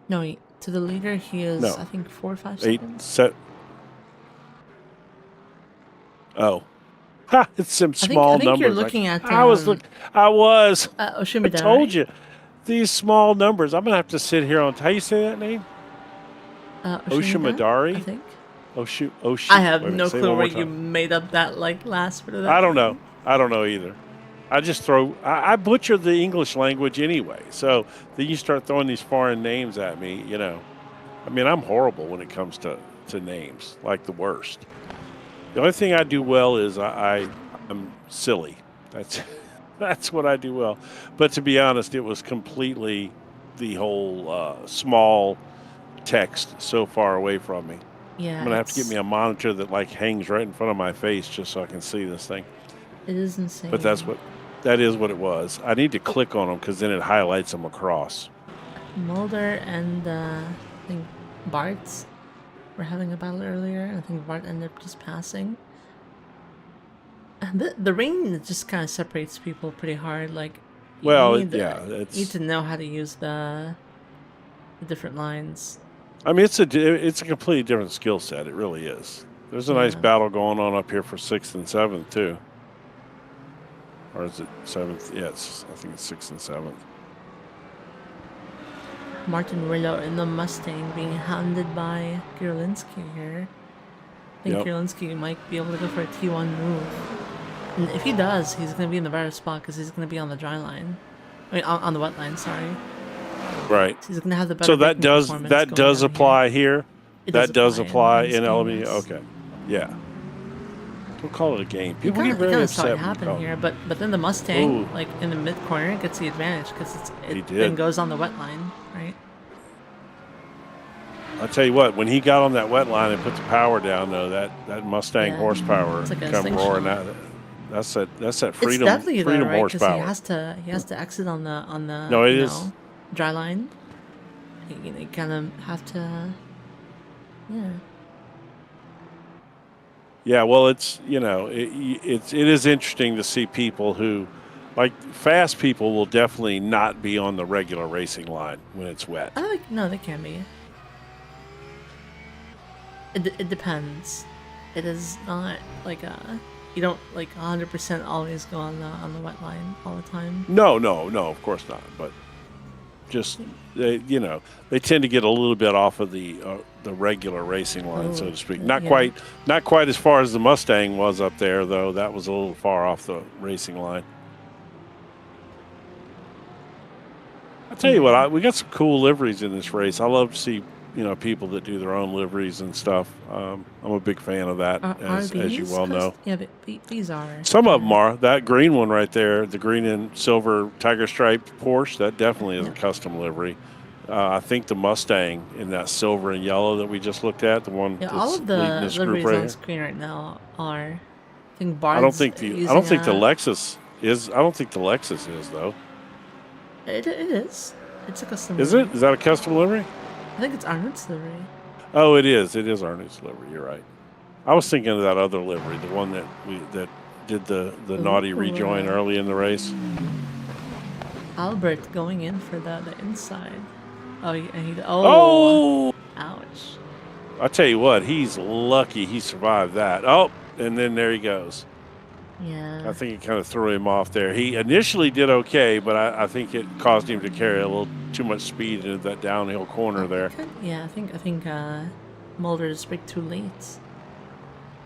Speaker 1: No, to the leader he is
Speaker 2: No.
Speaker 1: I think 4 or 5
Speaker 2: 8
Speaker 1: seconds.
Speaker 2: set. Oh. Ha! It's some small
Speaker 1: I think
Speaker 2: numbers.
Speaker 1: you're looking at
Speaker 2: I was. I was. I
Speaker 1: Oshimidara.
Speaker 2: told you. These small numbers. I'm gonna have to sit here on. How you say that name? Oshimadari?
Speaker 1: I think.
Speaker 2: Oshi.
Speaker 1: I have
Speaker 2: Wait a minute,
Speaker 1: no
Speaker 2: say it
Speaker 1: clue
Speaker 2: one more
Speaker 1: where you
Speaker 2: time.
Speaker 1: made up that like last bit of that.
Speaker 2: I don't know. I don't know either. I just throw. I butcher the English language anyway. So then you start throwing these foreign names at me. I mean, I'm horrible when it comes to names, like the worst. The only thing I do well is I'm silly. That's what I do well. But to be honest, it was completely the whole small text so far away from me.
Speaker 1: Yeah.
Speaker 2: I'm gonna have to get me a monitor that like hangs right in front of my face just so I can see this thing.
Speaker 1: It is insane.
Speaker 2: But that is what it was. I need to click on them because then it highlights them across.
Speaker 1: Mulder and I think Bart were having a battle earlier, and I think Bart ended up just passing. And the rain just kind of separates people pretty hard. Like, you need to know how to use the different lines.
Speaker 2: I mean, it's a completely different skill set. It really is. There's a nice battle going on up here for 6th and 7th too. Or is it 7th? Yeah, I think it's 6th and 7th.
Speaker 1: Martin Rillo in the Mustang being hounded by Kierlinski here. I think
Speaker 2: Yep.
Speaker 1: Kierlinski might be able to go for a T1 move. And if he does, he's going to be in the better spot because he's going to be on the dry line. I mean, on the wet line, sorry.
Speaker 2: Right.
Speaker 1: So he's going to have the better
Speaker 2: So that
Speaker 1: braking performance
Speaker 2: does
Speaker 1: going down
Speaker 2: apply here.
Speaker 1: It
Speaker 2: That does apply in
Speaker 1: this game,
Speaker 2: LME.
Speaker 1: yes.
Speaker 2: Okay. Yeah. Don't call it a game.
Speaker 1: You
Speaker 2: People
Speaker 1: kind
Speaker 2: get very
Speaker 1: of saw
Speaker 2: upset.
Speaker 1: it
Speaker 2: when you
Speaker 1: happen
Speaker 2: call it-
Speaker 1: here, but then the Mustang,
Speaker 2: Ooh.
Speaker 1: like in the mid corner, gets the advantage because
Speaker 2: He
Speaker 1: it
Speaker 2: did.
Speaker 1: then goes on the wet line, right?
Speaker 2: I tell you what, when he got on that wet line and put the power down, though, that Mustang
Speaker 1: Yeah.
Speaker 2: horsepower
Speaker 1: It's like a
Speaker 2: come
Speaker 1: slingshot.
Speaker 2: roaring out. That's that freedom.
Speaker 1: It's deadly
Speaker 2: freedom
Speaker 1: though, right? Because
Speaker 2: horsepower.
Speaker 1: he has to exit on the
Speaker 2: No, it
Speaker 1: you
Speaker 2: is.
Speaker 1: know, dry line. You kind of have to, yeah.
Speaker 2: Yeah, well, it's it is interesting to see people who, like fast people, will definitely not be on the regular racing line when it's wet.
Speaker 1: No, they can be. It depends. It is not like you don't like 100% always go on the wet line all the time.
Speaker 2: No, of course not. But just they tend to get a little bit off of the regular racing line, so to speak. Not
Speaker 1: yeah.
Speaker 2: quite as far as the Mustang was up there, though. That was a little far off the racing line. I tell you what, we got some cool liveries in this race. I love to see people that do their own liveries and stuff. I'm a big fan of that, as you well know.
Speaker 1: Yeah, but these are.
Speaker 2: Some of them are. That green one right there, the green and silver tiger stripe Porsche, that definitely is a custom livery. I think the Mustang in that silver and yellow that we just looked at, the one that's
Speaker 1: All of
Speaker 2: leading
Speaker 1: the
Speaker 2: this group
Speaker 1: liveries
Speaker 2: right
Speaker 1: on
Speaker 2: here.
Speaker 1: screen right now are. I think Bard's
Speaker 2: I don't think the Lexus is. I don't think the Lexus is though.
Speaker 1: It is. It's a custom.
Speaker 2: Is
Speaker 1: livery.
Speaker 2: it? Is that a custom livery?
Speaker 1: I think it's Arnout's livery.
Speaker 2: Oh, it is. It is Arnout's livery. You're right. I was thinking of that other livery, the one that did the naughty rejoin early in the race.
Speaker 1: Albert going in for the inside.
Speaker 2: Oh!
Speaker 1: Ouch.
Speaker 2: I tell you what, he's lucky he survived that. Oh, and then there he goes.
Speaker 1: Yeah.
Speaker 2: I think it kind of threw him off there. He initially did okay, but I think it caused him to carry a little too much speed into that downhill corner there.
Speaker 1: Yeah, I think Mulder is big too late.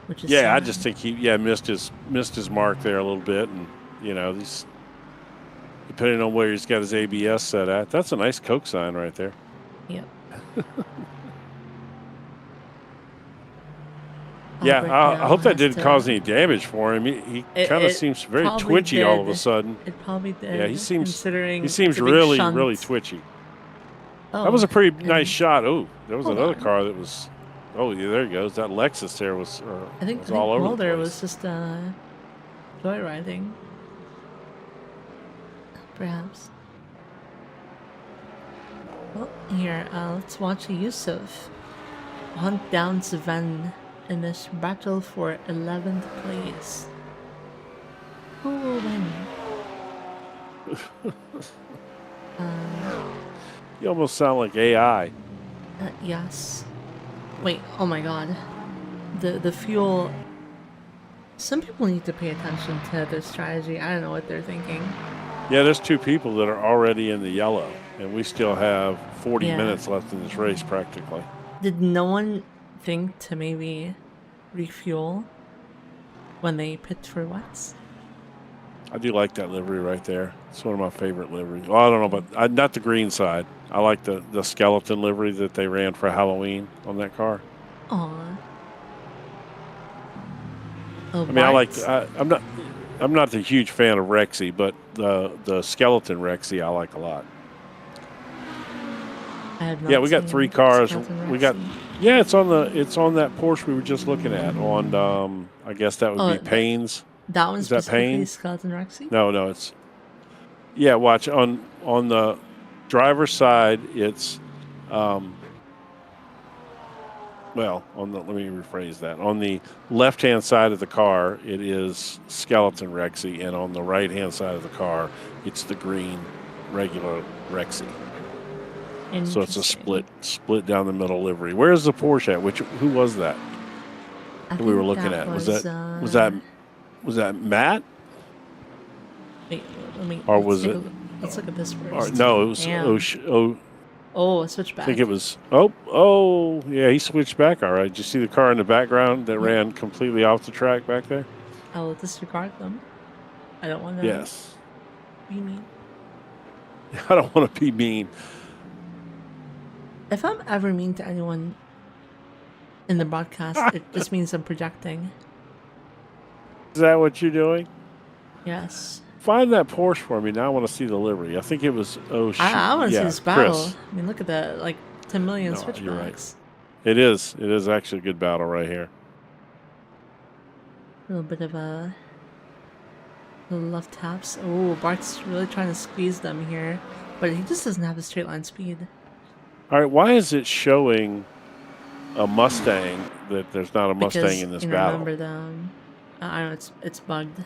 Speaker 1: Which is
Speaker 2: Yeah, I just think he missed his mark there a little bit, and these, depending on where he's got his ABS set at, that's a nice Coke sign right there.
Speaker 1: Yep.
Speaker 2: Yeah,
Speaker 1: Albert
Speaker 2: I hope that
Speaker 1: has
Speaker 2: didn't
Speaker 1: to-
Speaker 2: cause any damage for him. He kind of
Speaker 1: It
Speaker 2: seems very
Speaker 1: probably
Speaker 2: twitchy all of a
Speaker 1: did.
Speaker 2: sudden.
Speaker 1: It probably did.
Speaker 2: Yeah, he seems
Speaker 1: considering the big
Speaker 2: really
Speaker 1: shunt.
Speaker 2: really twitchy.
Speaker 1: Oh,
Speaker 2: That was a pretty
Speaker 1: and
Speaker 2: nice shot. Oh, there was
Speaker 1: Hold
Speaker 2: another
Speaker 1: on.
Speaker 2: car that was. Oh, yeah, there he goes. That Lexus there was
Speaker 1: I think
Speaker 2: all over
Speaker 1: Mulder
Speaker 2: the place.
Speaker 1: was just joyriding. Perhaps. Well, here, let's watch Yusuf hunt down Sven in this battle for 11th place. Who will win?
Speaker 2: You almost sound like AI.
Speaker 1: Yes. Wait, oh my god. The fuel... Some people need to pay attention to their strategy. I don't know what they're thinking.
Speaker 2: Yeah, there's two people that are already in the yellow, and we still have 40
Speaker 1: Yeah.
Speaker 2: minutes left in this race practically.
Speaker 1: Did no one think to maybe refuel when they pit for wets?
Speaker 2: I do like that livery right there. It's one of my favorite liveries. Well, I don't know, but not the green side. I like the skeleton livery that they ran for Halloween on that car.
Speaker 1: Aw. Oh,
Speaker 2: I mean, I'm not a huge fan of Rexy, but the skeleton Rexy I like a lot.
Speaker 1: I have not
Speaker 2: Yeah, we got
Speaker 1: seen
Speaker 2: 3 cars.
Speaker 1: Skeleton
Speaker 2: We got
Speaker 1: Rexy.
Speaker 2: yeah, it's on that Porsche we were just looking at on I guess that would be Payne's.
Speaker 1: That one's
Speaker 2: Is that
Speaker 1: specifically
Speaker 2: Payne?
Speaker 1: Skeleton Rexy?
Speaker 2: No, it's watch on the driver's side it's let me rephrase that. On the left-hand side of the car, it is skeleton Rexy, and on the right-hand side of the car, it's the green regular Rexy. So it's a split down the middle livery. Where's the Porsche at? Who was that?
Speaker 1: I
Speaker 2: We were
Speaker 1: think
Speaker 2: looking
Speaker 1: that
Speaker 2: at was that Matt?
Speaker 1: Wait, let me.
Speaker 2: Or
Speaker 1: let's
Speaker 2: was
Speaker 1: take
Speaker 2: it-
Speaker 1: a look- Let's look at this
Speaker 2: Or,
Speaker 1: first.
Speaker 2: no, it was
Speaker 1: Damn. Oh, a
Speaker 2: I
Speaker 1: switchback.
Speaker 2: think it was. Oh, yeah. He switched back. All right. Did you see the car in the background that
Speaker 1: Yeah.
Speaker 2: ran completely off the track back there?
Speaker 1: I will disregard them. I don't want to
Speaker 2: Yes.
Speaker 1: be mean.
Speaker 2: I don't want to be mean.
Speaker 1: If I'm ever mean to anyone in the broadcast, it just means I'm projecting.
Speaker 2: Is that what you're doing?
Speaker 1: Yes.
Speaker 2: Find that Porsche for me. Now I want to see the livery. I think it was. Oh shoot!
Speaker 1: I want to see
Speaker 2: Yeah,
Speaker 1: this battle.
Speaker 2: Chris.
Speaker 1: I mean, look at that. Like 10 million
Speaker 2: No,
Speaker 1: switchbacks.
Speaker 2: you're right. It is. It is actually a good battle right here.
Speaker 1: A little bit of a little left taps. Oh, Bart's really trying to squeeze them here, but he just doesn't have the straight line speed.
Speaker 2: All right. Why is it showing a Mustang that there's not a Mustang
Speaker 1: Because,
Speaker 2: in this
Speaker 1: you
Speaker 2: battle?
Speaker 1: remember I don't know, it's bugged.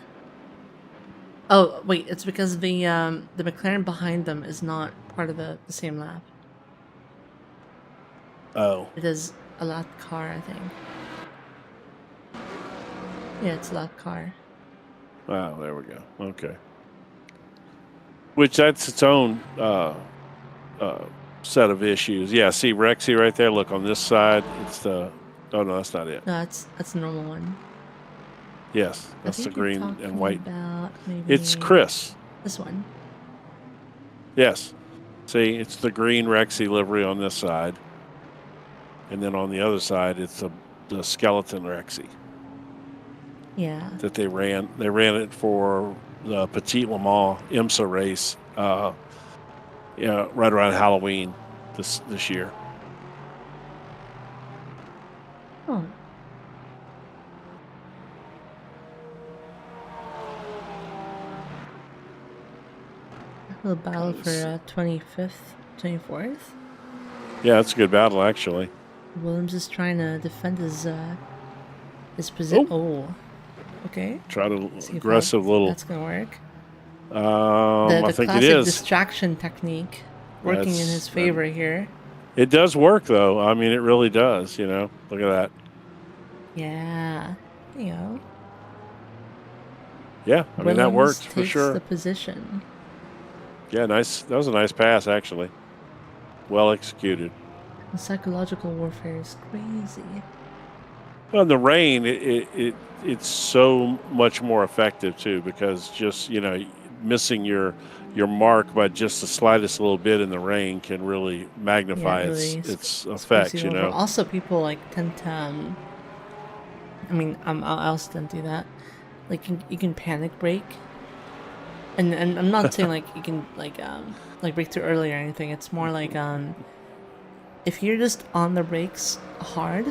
Speaker 1: Oh wait, it's because the McLaren behind them is not part of the same lap.
Speaker 2: Oh.
Speaker 1: It is a lap car, I think. Yeah, it's a lap car.
Speaker 2: Wow. There we go. Okay. Which that's its own set of issues. Yeah. See Rexy right there. Look on this side. It's the. Oh no, that's not it.
Speaker 1: No, that's the normal one.
Speaker 2: Yes,
Speaker 1: I
Speaker 2: that's the
Speaker 1: think you're
Speaker 2: green
Speaker 1: talking
Speaker 2: and white.
Speaker 1: About maybe
Speaker 2: It's Chris.
Speaker 1: This one.
Speaker 2: Yes. See, it's the green Rexy livery on this side. And then on the other side, it's the skeleton Rexy
Speaker 1: Yeah.
Speaker 2: that they ran. They ran it for the Petit Le Mans IMSA race right around Halloween this year.
Speaker 1: Oh. A little battle for 25th, 24th.
Speaker 2: Yeah, that's a good battle, actually.
Speaker 1: Williams is trying to defend his position. Oh. Okay.
Speaker 2: Try to
Speaker 1: See if
Speaker 2: aggressive little.
Speaker 1: That's gonna work.
Speaker 2: I
Speaker 1: The
Speaker 2: think it
Speaker 1: classic
Speaker 2: is.
Speaker 1: distraction technique working in his favor here.
Speaker 2: It does work, though. I mean, it really does. You know, look at that.
Speaker 1: Yeah. There you go.
Speaker 2: Yeah, I mean that
Speaker 1: Williams
Speaker 2: worked for
Speaker 1: takes
Speaker 2: sure.
Speaker 1: the position.
Speaker 2: Yeah, nice. That was a nice pass, actually. Well executed.
Speaker 1: The psychological warfare is crazy.
Speaker 2: Well, in the rain, it's so much more effective too, because just missing your mark by just the slightest little bit in the rain can really magnify its effects. You know.
Speaker 1: Also, people tend to. I mean, I also tend to do that. Like you can panic brake. And I'm not saying you can brake too early or anything. It's more if you're just on the brakes hard,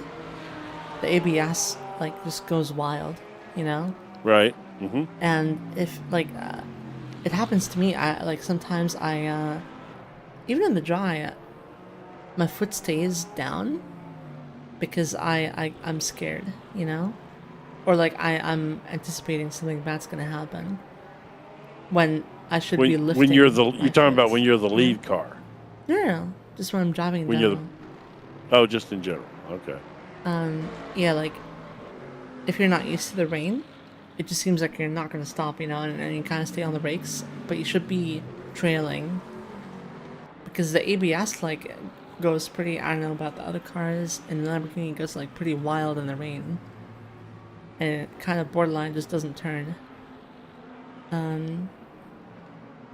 Speaker 1: the ABS just goes wild, you know.
Speaker 2: Right. Mm-hmm.
Speaker 1: And if it happens to me, I sometimes I even in the dry, my foot stays down because I'm scared, you know, or I'm anticipating something bad's gonna happen. When I should be lifting.
Speaker 2: When you're talking about when you're the lead car.
Speaker 1: No, just when I'm driving
Speaker 2: when
Speaker 1: down.
Speaker 2: Just in general. Okay.
Speaker 1: Yeah, if you're not used to the rain, it just seems like you're not gonna stop, you know, and you kind of stay on the brakes, but you should be trailing because the ABS goes pretty. I don't know about the other cars, and the Lamborghini goes pretty wild in the rain, and it kind of borderline just doesn't turn. And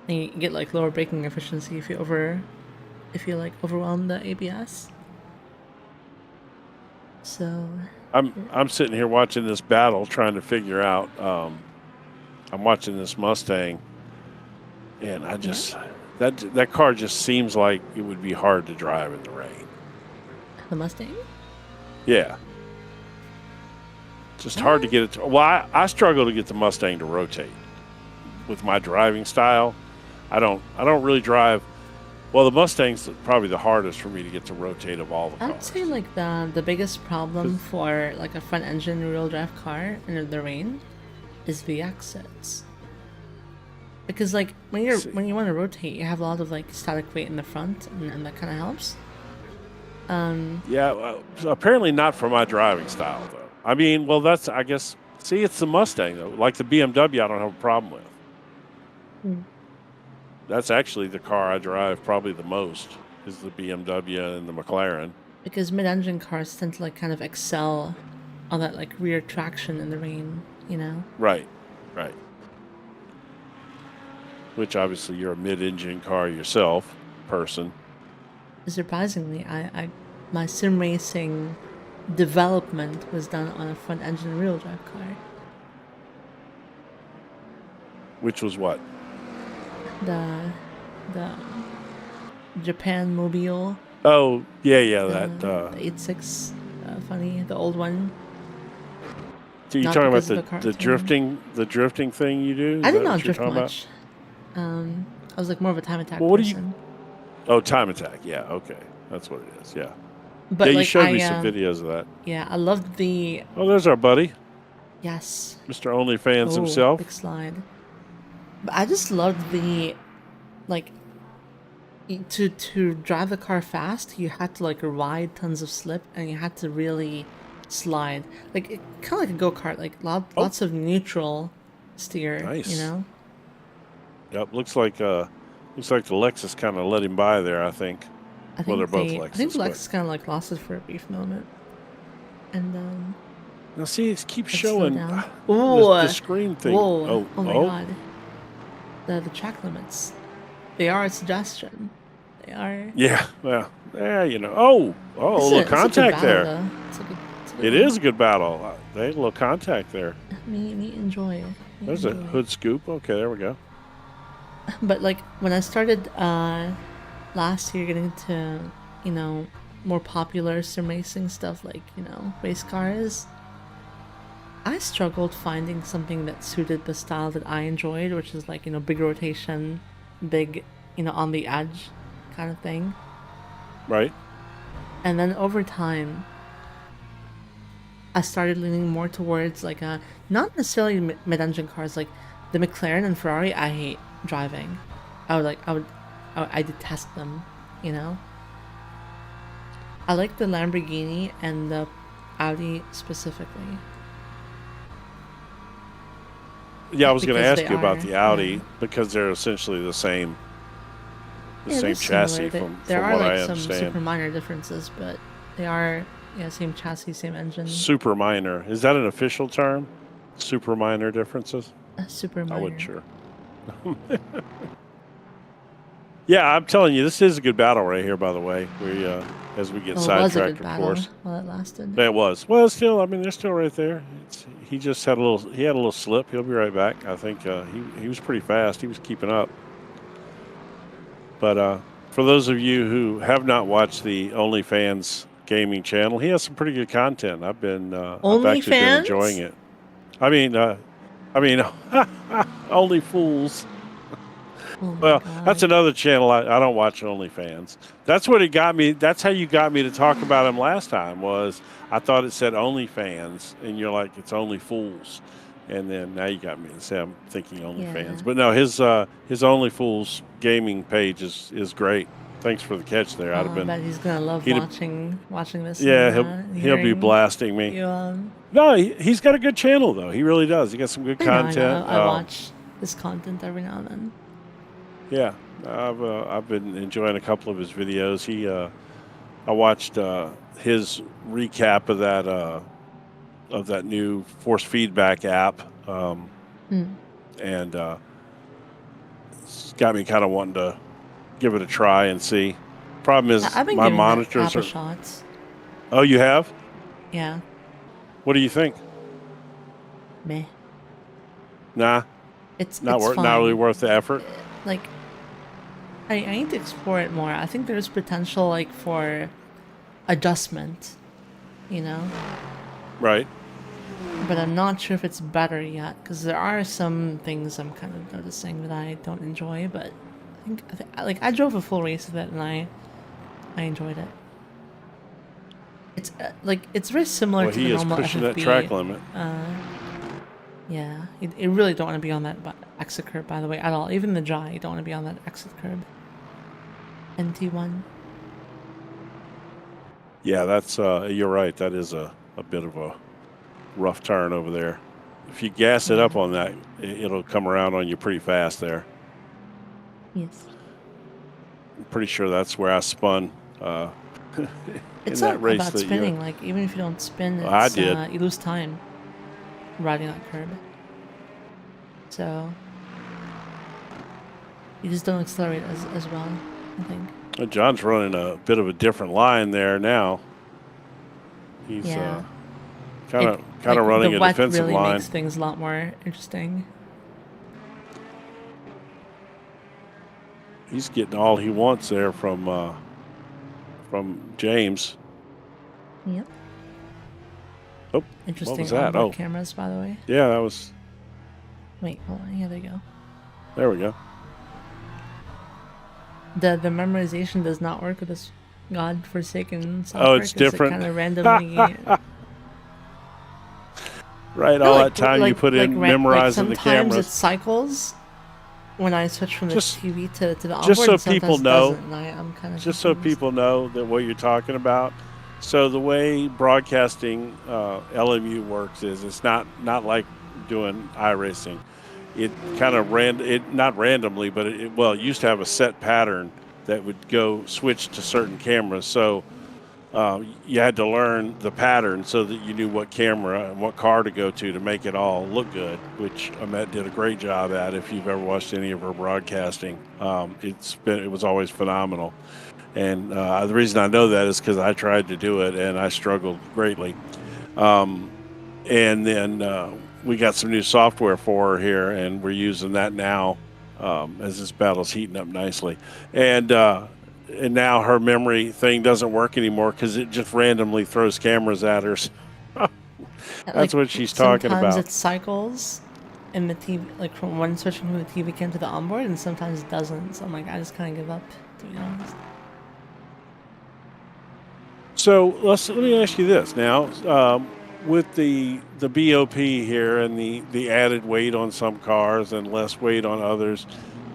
Speaker 1: you get lower braking efficiency if you overwhelm the ABS. So
Speaker 2: I'm sitting here watching this battle, trying to figure out. I'm watching this Mustang, and I just that car just seems like it would be hard to drive in the rain.
Speaker 1: The Mustang?
Speaker 2: Yeah. Just hard to get it to. Well, I struggle to get the Mustang to rotate. With my driving style, I don't really drive. Well, the Mustang's probably the hardest for me to get to rotate of all the cars.
Speaker 1: I'd say the biggest problem for a front engine rear-wheel drive car in the rain is the exits. Because when you want to rotate, you have a lot of static weight in the front, and that kind of helps.
Speaker 2: Yeah, well, apparently not for my driving style though. I mean, well, that's I guess. See, it's the Mustang though. Like the BMW, I don't have a problem with. That's actually the car I drive probably the most is the BMW and the McLaren.
Speaker 1: Because mid-engine cars tend to like kind of excel on that like rear traction in the rain, you know?
Speaker 2: Right. Which obviously you're a mid-engine car yourself, person.
Speaker 1: Surprisingly, my sim racing development was done on a front engine rear drive car.
Speaker 2: Which was what?
Speaker 1: The Japan Mobile.
Speaker 2: Oh, yeah,
Speaker 1: The 86, funny, the old one.
Speaker 2: So you're
Speaker 1: Not
Speaker 2: talking
Speaker 1: because of
Speaker 2: about
Speaker 1: the
Speaker 2: the drifting thing you do? Is
Speaker 1: I
Speaker 2: that
Speaker 1: did
Speaker 2: what
Speaker 1: not
Speaker 2: you're
Speaker 1: drift
Speaker 2: talking
Speaker 1: much. I was like more of a time attack
Speaker 2: Well, what do you-
Speaker 1: person.
Speaker 2: Oh, time attack. Yeah, okay. That's what it is. Yeah.
Speaker 1: But
Speaker 2: Yeah, you
Speaker 1: like
Speaker 2: showed me some videos of that.
Speaker 1: Yeah, I loved the
Speaker 2: Oh, there's our buddy,
Speaker 1: yes.
Speaker 2: Mr. OnlyFans
Speaker 1: Oh,
Speaker 2: himself.
Speaker 1: big slide. But I just loved the like to drive the car fast, you had to like ride tons of slip and you had to really slide. Like kind of like a go-kart, like lots of neutral steer,
Speaker 2: Nice.
Speaker 1: you know?
Speaker 2: Yep, looks like the Lexus kind of let him by there, I think.
Speaker 1: I think
Speaker 2: Well, they're both
Speaker 1: I think
Speaker 2: Lexus, but-
Speaker 1: Lexus kind of like lost it for a brief moment. And
Speaker 2: Now see, it keeps
Speaker 1: let's slow
Speaker 2: showing
Speaker 1: down.
Speaker 2: the screen thing.
Speaker 1: Whoa! Oh my god! The track limits, they are a suggestion. They are.
Speaker 2: Yeah, well, yeah, you know. Oh, a little contact there. It is a good battle. They had a little contact there.
Speaker 1: Me enjoy.
Speaker 2: There's a hood scoop. Okay, there we go.
Speaker 1: But like when I started last year getting into, you know, more popular sim racing stuff like, you know, race cars, I struggled finding something that suited the style that I enjoyed, which is like, you know, big rotation, big, you know, on the edge kind of thing.
Speaker 2: Right.
Speaker 1: And then over time, I started leaning more towards like not necessarily mid-engine cars, like the McLaren and Ferrari. I hate driving. I detest them, you know. I like the Lamborghini and the Audi specifically.
Speaker 2: Yeah, I was going to
Speaker 1: Because
Speaker 2: ask
Speaker 1: they
Speaker 2: you about
Speaker 1: are,
Speaker 2: the Audi
Speaker 1: yeah.
Speaker 2: because they're essentially the same
Speaker 1: Yeah, they're
Speaker 2: chassis
Speaker 1: similar.
Speaker 2: from
Speaker 1: There
Speaker 2: what
Speaker 1: are like
Speaker 2: I
Speaker 1: some
Speaker 2: understand.
Speaker 1: super minor differences, but they are same chassis, same engine.
Speaker 2: Super minor. Is that an official term? Super minor differences?
Speaker 1: Super minor.
Speaker 2: I wasn't sure. Yeah, I'm telling you, this is a good battle right here, by the way. We as we get
Speaker 1: Well, it was a
Speaker 2: sidetracked,
Speaker 1: good
Speaker 2: of
Speaker 1: battle
Speaker 2: course.
Speaker 1: while it lasted.
Speaker 2: It was. Well, still, I mean, they're still right there. He just had a little slip. He'll be right back. I think he was pretty fast. He was keeping up. But for those of you who have not watched the OnlyFans gaming channel, he has some pretty good content. I've actually been enjoying it. I mean, Only Fools.
Speaker 1: Oh
Speaker 2: Well,
Speaker 1: God.
Speaker 2: that's another channel. I don't watch OnlyFans. That's what it got me. That's how you got me to talk about him last time. Was I thought it said OnlyFans, and you're like, it's Only Fools, and then now you got me to say I'm thinking OnlyFans.
Speaker 1: Yeah.
Speaker 2: But no, his Only Fools gaming page is great. Thanks for the catch there. I'd have
Speaker 1: I
Speaker 2: been.
Speaker 1: bet he's gonna love watching this.
Speaker 2: Yeah,
Speaker 1: and,
Speaker 2: he'll be
Speaker 1: hearing
Speaker 2: blasting me.
Speaker 1: You,
Speaker 2: No, he's got a good channel though. He really does. He got some good content.
Speaker 1: I watch his content every now and then.
Speaker 2: Yeah, I've been enjoying a couple of his videos. I watched his recap of that new force feedback app, and it's got me kind of wanting to give it a try and see. Problem is,
Speaker 1: I've been
Speaker 2: my
Speaker 1: giving
Speaker 2: monitors
Speaker 1: that
Speaker 2: are.
Speaker 1: app a shot.
Speaker 2: Oh, you have?
Speaker 1: Yeah.
Speaker 2: What do you think?
Speaker 1: Meh.
Speaker 2: Nah,
Speaker 1: It's
Speaker 2: not
Speaker 1: fine.
Speaker 2: really worth the effort.
Speaker 1: Like, I need to explore it more. I think there's potential like for adjustment, you know.
Speaker 2: Right.
Speaker 1: But I'm not sure if it's better yet because there are some things I'm kind of noticing that I don't enjoy. But I drove a full race of it and I enjoyed it. It's it's very similar
Speaker 2: Well,
Speaker 1: to
Speaker 2: he
Speaker 1: the
Speaker 2: is
Speaker 1: normal
Speaker 2: pushing
Speaker 1: FFB.
Speaker 2: that track limit.
Speaker 1: Yeah, you really don't want to be on that exit curb, by the way, at all. Even the dry, you don't want to be on that exit curb. NT1.
Speaker 2: Yeah, that's you're right. That is a bit of a rough turn over there. If you gas it up on that, it'll come around on you pretty fast there.
Speaker 1: Yes.
Speaker 2: I'm pretty sure that's where I spun in
Speaker 1: It's
Speaker 2: that
Speaker 1: not
Speaker 2: race
Speaker 1: about
Speaker 2: that
Speaker 1: spinning.
Speaker 2: year.
Speaker 1: Like even if you don't spin,
Speaker 2: Well, I
Speaker 1: it's
Speaker 2: did.
Speaker 1: you lose time riding that curb. So you just don't accelerate as well, I think.
Speaker 2: John's running a bit of a different line there now. He's
Speaker 1: Yeah.
Speaker 2: kind
Speaker 1: It-
Speaker 2: of
Speaker 1: like,
Speaker 2: running
Speaker 1: the
Speaker 2: a
Speaker 1: wet
Speaker 2: defensive
Speaker 1: really
Speaker 2: line.
Speaker 1: makes things a lot more interesting.
Speaker 2: He's getting all he wants there from James.
Speaker 1: Yep.
Speaker 2: Oh,
Speaker 1: Interesting
Speaker 2: what was that?
Speaker 1: onboard
Speaker 2: Oh,
Speaker 1: cameras, by the way.
Speaker 2: yeah, that was.
Speaker 1: Wait, hold on. Yeah, there you go.
Speaker 2: There we go.
Speaker 1: The memorization does not work with this godforsaken software.
Speaker 2: Oh, it's
Speaker 1: 'cause
Speaker 2: different.
Speaker 1: It kind of randomly.
Speaker 2: Right,
Speaker 1: No,
Speaker 2: all that time you put in memorizing the
Speaker 1: sometimes
Speaker 2: cameras.
Speaker 1: it cycles when I switch from the
Speaker 2: Just-
Speaker 1: TV to the onboard.
Speaker 2: just so
Speaker 1: and sometimes
Speaker 2: people
Speaker 1: it
Speaker 2: know-
Speaker 1: doesn't, and I'm kind of
Speaker 2: Just so people know that what you're talking about. So the way broadcasting LMU works is it's not like doing iRacing. It kind of not randomly, but it used to have a set pattern that would go switch to certain cameras. So you had to learn the pattern so that you knew what camera and what car to go to make it all look good, which Ahmet did a great job at. If you've ever watched any of her broadcasting, it was always phenomenal. And the reason I know that is because I tried to do it and I struggled greatly. And then we got some new software for her here, and we're using that now as this battle's heating up nicely. And now her memory thing doesn't work anymore because it just randomly throws cameras at her. That's what she's talking
Speaker 1: Sometimes
Speaker 2: about.
Speaker 1: it cycles in the TV, like from one switching from the TV cam to the onboard, and sometimes it doesn't. So I'm like, I just kind of give up, to be honest.
Speaker 2: So let me ask you this now. With the BOP here and the added weight on some cars and less weight on others,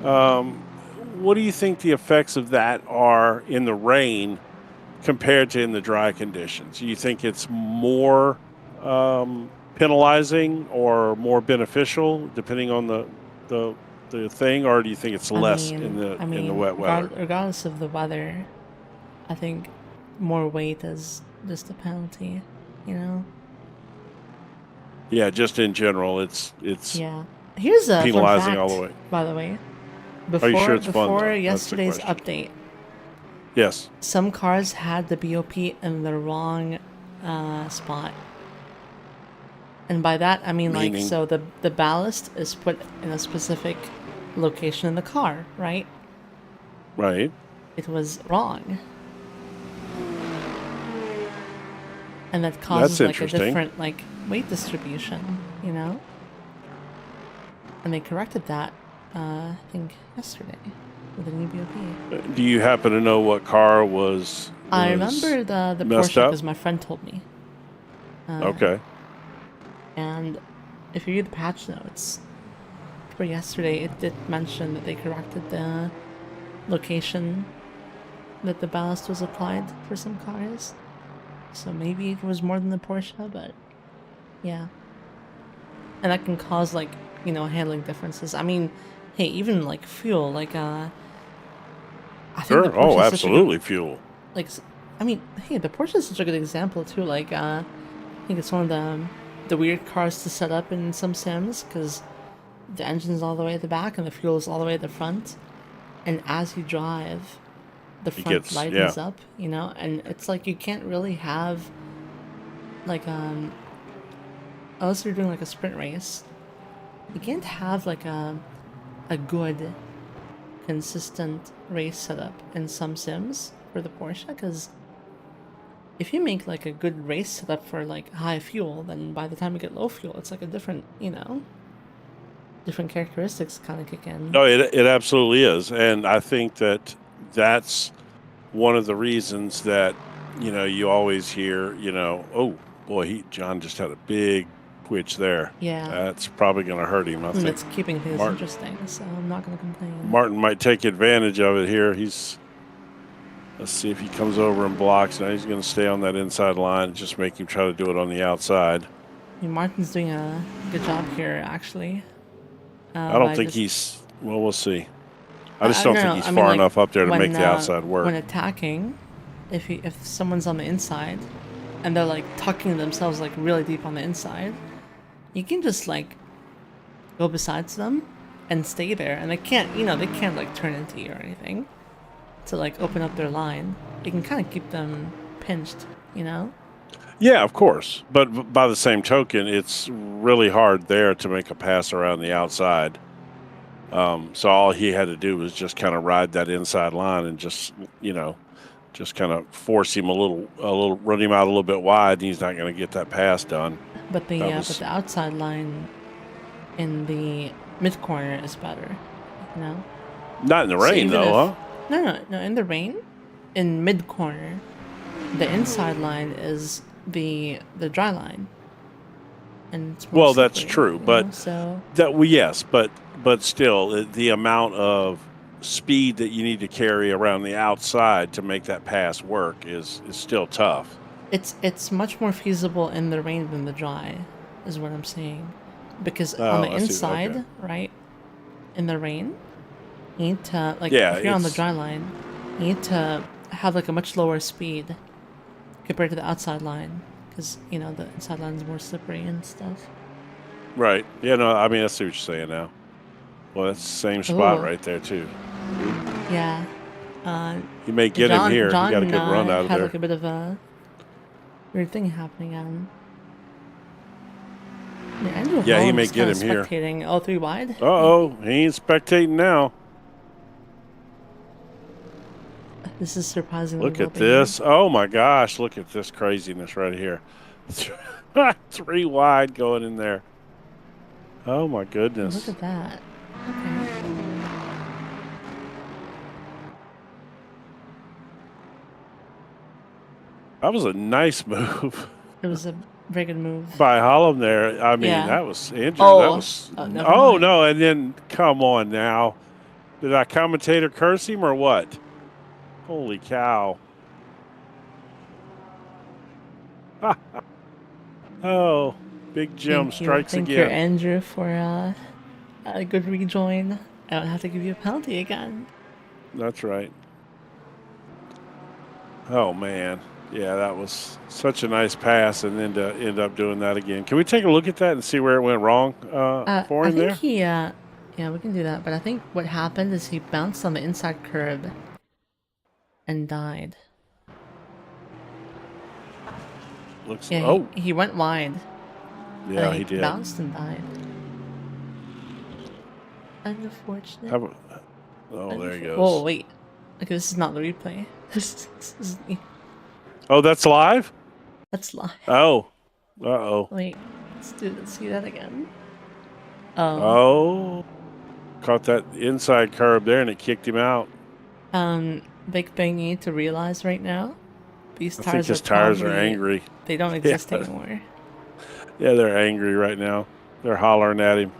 Speaker 2: what do you think the effects of that are in the rain compared to in the dry conditions? Do you think it's more penalizing or more beneficial depending on the thing, or do you think it's less in the wet weather?
Speaker 1: Regardless of the weather, I think more weight is just a penalty, you know?
Speaker 2: Yeah, just in general, it's
Speaker 1: Yeah. Here's a
Speaker 2: penalizing
Speaker 1: fun fact,
Speaker 2: all the way.
Speaker 1: by the way.
Speaker 2: Are you sure it's fun, though?
Speaker 1: Before
Speaker 2: That's the
Speaker 1: yesterday's
Speaker 2: question.
Speaker 1: update,
Speaker 2: Yes.
Speaker 1: some cars had the BOP in the wrong spot. And by that, I mean, like,
Speaker 2: Meaning?
Speaker 1: so the ballast is put in a specific location in the car, right?
Speaker 2: Right.
Speaker 1: It was wrong. And that causes,
Speaker 2: That's
Speaker 1: like, a
Speaker 2: interesting.
Speaker 1: different, like, weight distribution, you know? And they corrected that, I think, yesterday with a new BOP.
Speaker 2: Do you happen to know what car was
Speaker 1: I remember the
Speaker 2: messed
Speaker 1: Porsche
Speaker 2: up?
Speaker 1: because my friend told me.
Speaker 2: Okay.
Speaker 1: And if you read the patch notes for yesterday, it did mention that they corrected the location that the ballast was applied for some cars. So maybe it was more than the Porsche, but yeah. And that can cause, like, you know, handling differences. I mean, hey, even like fuel, like I think
Speaker 2: Sure.
Speaker 1: the Porsche
Speaker 2: Oh,
Speaker 1: is such a good-
Speaker 2: absolutely. Fuel.
Speaker 1: like, I mean, hey, the Porsche is such a good example too. Like, I think it's one of the weird cars to set up in some sims because the engine's all the way at the back and the fuel is all the way at the front, and as you drive, the front lightens up, you know, and it's like you can't really have like unless you're doing like a sprint race, you can't have like a good consistent race setup in some sims for the Porsche, because if you make like a good race setup for like high fuel, then by the time you get low fuel, it's like a different, you know, different characteristics kind of kick in.
Speaker 2: No, it absolutely is, and I think that's one of the reasons that, you know, you always hear, you know, oh boy, John just had a big twitch there.
Speaker 1: Yeah.
Speaker 2: That's probably going to hurt him. I
Speaker 1: And
Speaker 2: think
Speaker 1: it's keeping things
Speaker 2: Martin-
Speaker 1: interesting, so I'm not going to complain.
Speaker 2: Martin might take advantage of it here. Let's see if he comes over and blocks. Now he's going to stay on that inside line and just make him try to do it on the outside.
Speaker 1: I mean, Martin's doing a good job here, actually.
Speaker 2: I don't think he's... Well, we'll see. I just don't
Speaker 1: no,
Speaker 2: think
Speaker 1: no,
Speaker 2: he's
Speaker 1: I mean,
Speaker 2: far
Speaker 1: like,
Speaker 2: enough up there to
Speaker 1: when,
Speaker 2: make the outside
Speaker 1: when
Speaker 2: work.
Speaker 1: attacking, if someone's on the inside, and they're like tucking themselves like really deep on the inside, you can just like go besides them and stay there, and they can't like turn into you or anything to like open up their line. You can kind of keep them pinched, you know.
Speaker 2: Yeah, of course. But by the same token, it's really hard there to make a pass around the outside. So all he had to do was just kind of ride that inside line and just kind of force him a little, run him out a little bit wide, and he's not going to get that pass done.
Speaker 1: But the outside line in the mid corner is better, you know.
Speaker 2: Not in the rain
Speaker 1: even
Speaker 2: though, huh?
Speaker 1: No, in the rain, in mid corner, the inside line is the dry line, and it's more
Speaker 2: Well, that's
Speaker 1: slippery,
Speaker 2: true,
Speaker 1: you
Speaker 2: but
Speaker 1: know, so
Speaker 2: yes, but still, the amount of speed that you need to carry around the outside to make that pass work is still tough.
Speaker 1: it's much more feasible in the rain than the dry, is what I'm saying, because on the
Speaker 2: I see.
Speaker 1: inside,
Speaker 2: Okay.
Speaker 1: right, in the rain, you need to like
Speaker 2: Yeah,
Speaker 1: if you're on the dry line, you need to have like a much lower speed compared to the outside line, because you know the inside line is more slippery and stuff.
Speaker 2: Right. Yeah, no, I mean, I see what you're saying now. Well, that's the same spot
Speaker 1: Ooh.
Speaker 2: right there, too.
Speaker 1: Yeah.
Speaker 2: You may get him here.
Speaker 1: John
Speaker 2: He got a good run out of
Speaker 1: had
Speaker 2: there.
Speaker 1: like a bit of a weird thing happening on. Yeah, Andrew
Speaker 2: Yeah, he
Speaker 1: Holland
Speaker 2: may
Speaker 1: is
Speaker 2: get
Speaker 1: kinda
Speaker 2: him here.
Speaker 1: spectating all three wide.
Speaker 2: Uh-oh, he ain't spectating now.
Speaker 1: This is surprisingly
Speaker 2: Look
Speaker 1: well
Speaker 2: at this. Oh, my gosh. Look at this craziness right here. 3 wide going in there. Oh, my goodness.
Speaker 1: Look at that. Okay.
Speaker 2: That was a nice move
Speaker 1: It was a very good move.
Speaker 2: by Hollum there. I mean,
Speaker 1: Yeah.
Speaker 2: that was Andrew.
Speaker 1: Oh.
Speaker 2: That was.
Speaker 1: Never
Speaker 2: Oh,
Speaker 1: mind.
Speaker 2: no. And then, come on now. Did I commentator curse him or what? Holy cow. Oh, Big Jim strikes
Speaker 1: Thank you,
Speaker 2: again.
Speaker 1: Andrew, for a good rejoin. I don't have to give you a penalty again.
Speaker 2: That's right. Oh, man. Yeah, that was such a nice pass, and then to end up doing that again. Can we take a look at that and see where it went wrong for him there?
Speaker 1: Yeah, we can do that. But I think what happened is he bounced on the inside curb and died.
Speaker 2: Looks.
Speaker 1: Yeah,
Speaker 2: Oh,
Speaker 1: he went wide.
Speaker 2: yeah, he did.
Speaker 1: Bounced and died. Unfortunate.
Speaker 2: Oh, there he goes.
Speaker 1: Whoa, wait. Okay, this is not the replay. This is
Speaker 2: Oh, that's live?
Speaker 1: that's live.
Speaker 2: Oh. Uh-oh.
Speaker 1: Wait, let's see that again.
Speaker 2: Oh. Caught that inside curb there, and it kicked him out.
Speaker 1: Big thing you need to realize right now. These
Speaker 2: I
Speaker 1: tires
Speaker 2: think his tires are angry.
Speaker 1: They don't exist
Speaker 2: Yeah.
Speaker 1: anymore.
Speaker 2: Yeah, they're angry right now. They're hollering at him.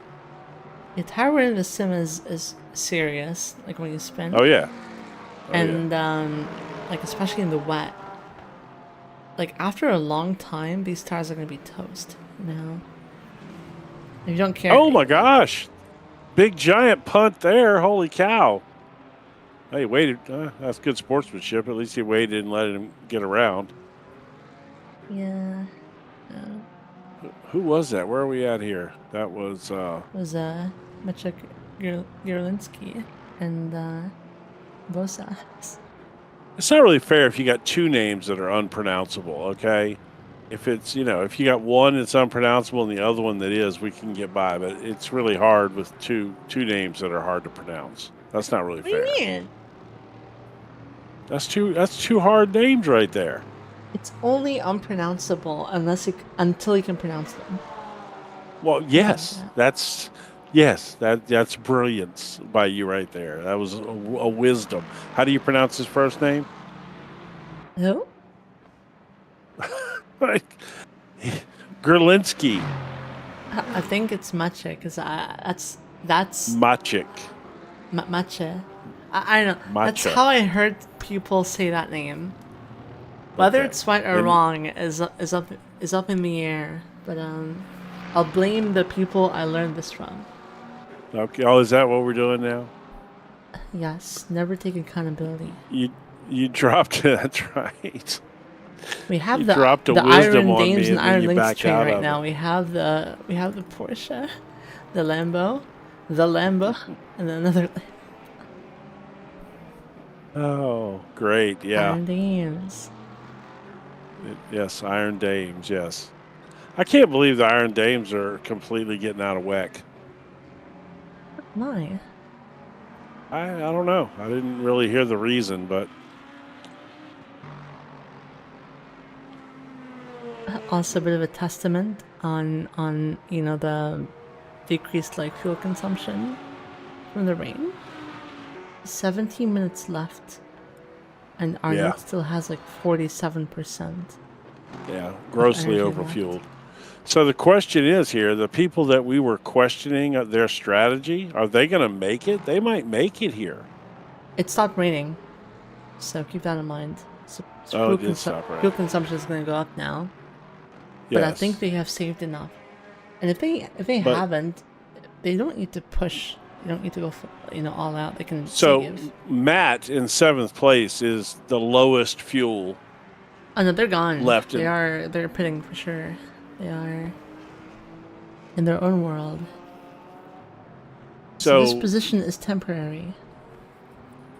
Speaker 1: The tire wear in the sim is serious, like when you spin.
Speaker 2: Oh, yeah.
Speaker 1: And like especially in the wet. Like after a long time, these tires are gonna be toast. You know. If you don't care.
Speaker 2: Oh my gosh! Big giant punt there! Holy cow! Hey, waited. That's good sportsmanship. At least he waited and let him get around.
Speaker 1: Yeah.
Speaker 2: Who was that? Where are we at here? That was.
Speaker 1: It was Maciek Gerlinski and Bosa.
Speaker 2: It's not really fair if you got 2 names that are unpronounceable. Okay, if it's if you got one that's unpronounceable and the other one that is, we can get by. But it's really hard with two names that are hard to pronounce. That's not really fair.
Speaker 1: What do you mean?
Speaker 2: That's two hard names right there.
Speaker 1: It's only unpronounceable until you can pronounce them.
Speaker 2: Well, yes, that's brilliance by you right there. That was a wisdom. How do you pronounce his first name?
Speaker 1: Who?
Speaker 2: Gerlinski.
Speaker 1: I think it's Maciek, because that's
Speaker 2: Maciek.
Speaker 1: Maciek. I don't know. That's
Speaker 2: Maciek.
Speaker 1: how I heard people say that name. Whether
Speaker 2: Okay.
Speaker 1: it's right or wrong is up in the air. But I'll blame the people I learned this from.
Speaker 2: Okay. Oh, is that what we're doing now?
Speaker 1: Yes, never take accountability.
Speaker 2: You dropped it. That's right.
Speaker 1: We have
Speaker 2: You
Speaker 1: the
Speaker 2: dropped a
Speaker 1: the
Speaker 2: wisdom
Speaker 1: Iron
Speaker 2: on
Speaker 1: Dames
Speaker 2: me,
Speaker 1: and
Speaker 2: and then
Speaker 1: Iron
Speaker 2: you
Speaker 1: Lynx
Speaker 2: back
Speaker 1: train
Speaker 2: out
Speaker 1: right
Speaker 2: of
Speaker 1: now.
Speaker 2: it.
Speaker 1: We have the Porsche, the Lambo, and then another
Speaker 2: Oh, great! Yeah,
Speaker 1: Iron Dames.
Speaker 2: yes, Iron Dames. Yes, I can't believe the Iron Dames are completely getting out of whack.
Speaker 1: My.
Speaker 2: I don't know. I didn't really hear the reason, but
Speaker 1: Also a bit of a testament on you know the decreased like fuel consumption from the rain. 17 minutes left, and
Speaker 2: yeah,
Speaker 1: Arnout still has like 47%
Speaker 2: yeah,
Speaker 1: of
Speaker 2: grossly
Speaker 1: energy left.
Speaker 2: overfueled. So the question is here: the people that we were questioning their strategy, are they going to make it? They might make it here.
Speaker 1: It stopped raining, so keep that in mind. So
Speaker 2: Oh, it did stop
Speaker 1: fuel
Speaker 2: raining.
Speaker 1: consumption is going to go up now, but I think
Speaker 2: Yes,
Speaker 1: they have saved enough. And if they
Speaker 2: but
Speaker 1: haven't, they don't need to push. They don't need to go all out. They can
Speaker 2: so
Speaker 1: save.
Speaker 2: Matt in 7th place is the lowest fuel
Speaker 1: Oh no, they're gone.
Speaker 2: left in.
Speaker 1: They're pitting for sure. They are in their own world. So this
Speaker 2: So,
Speaker 1: position is temporary.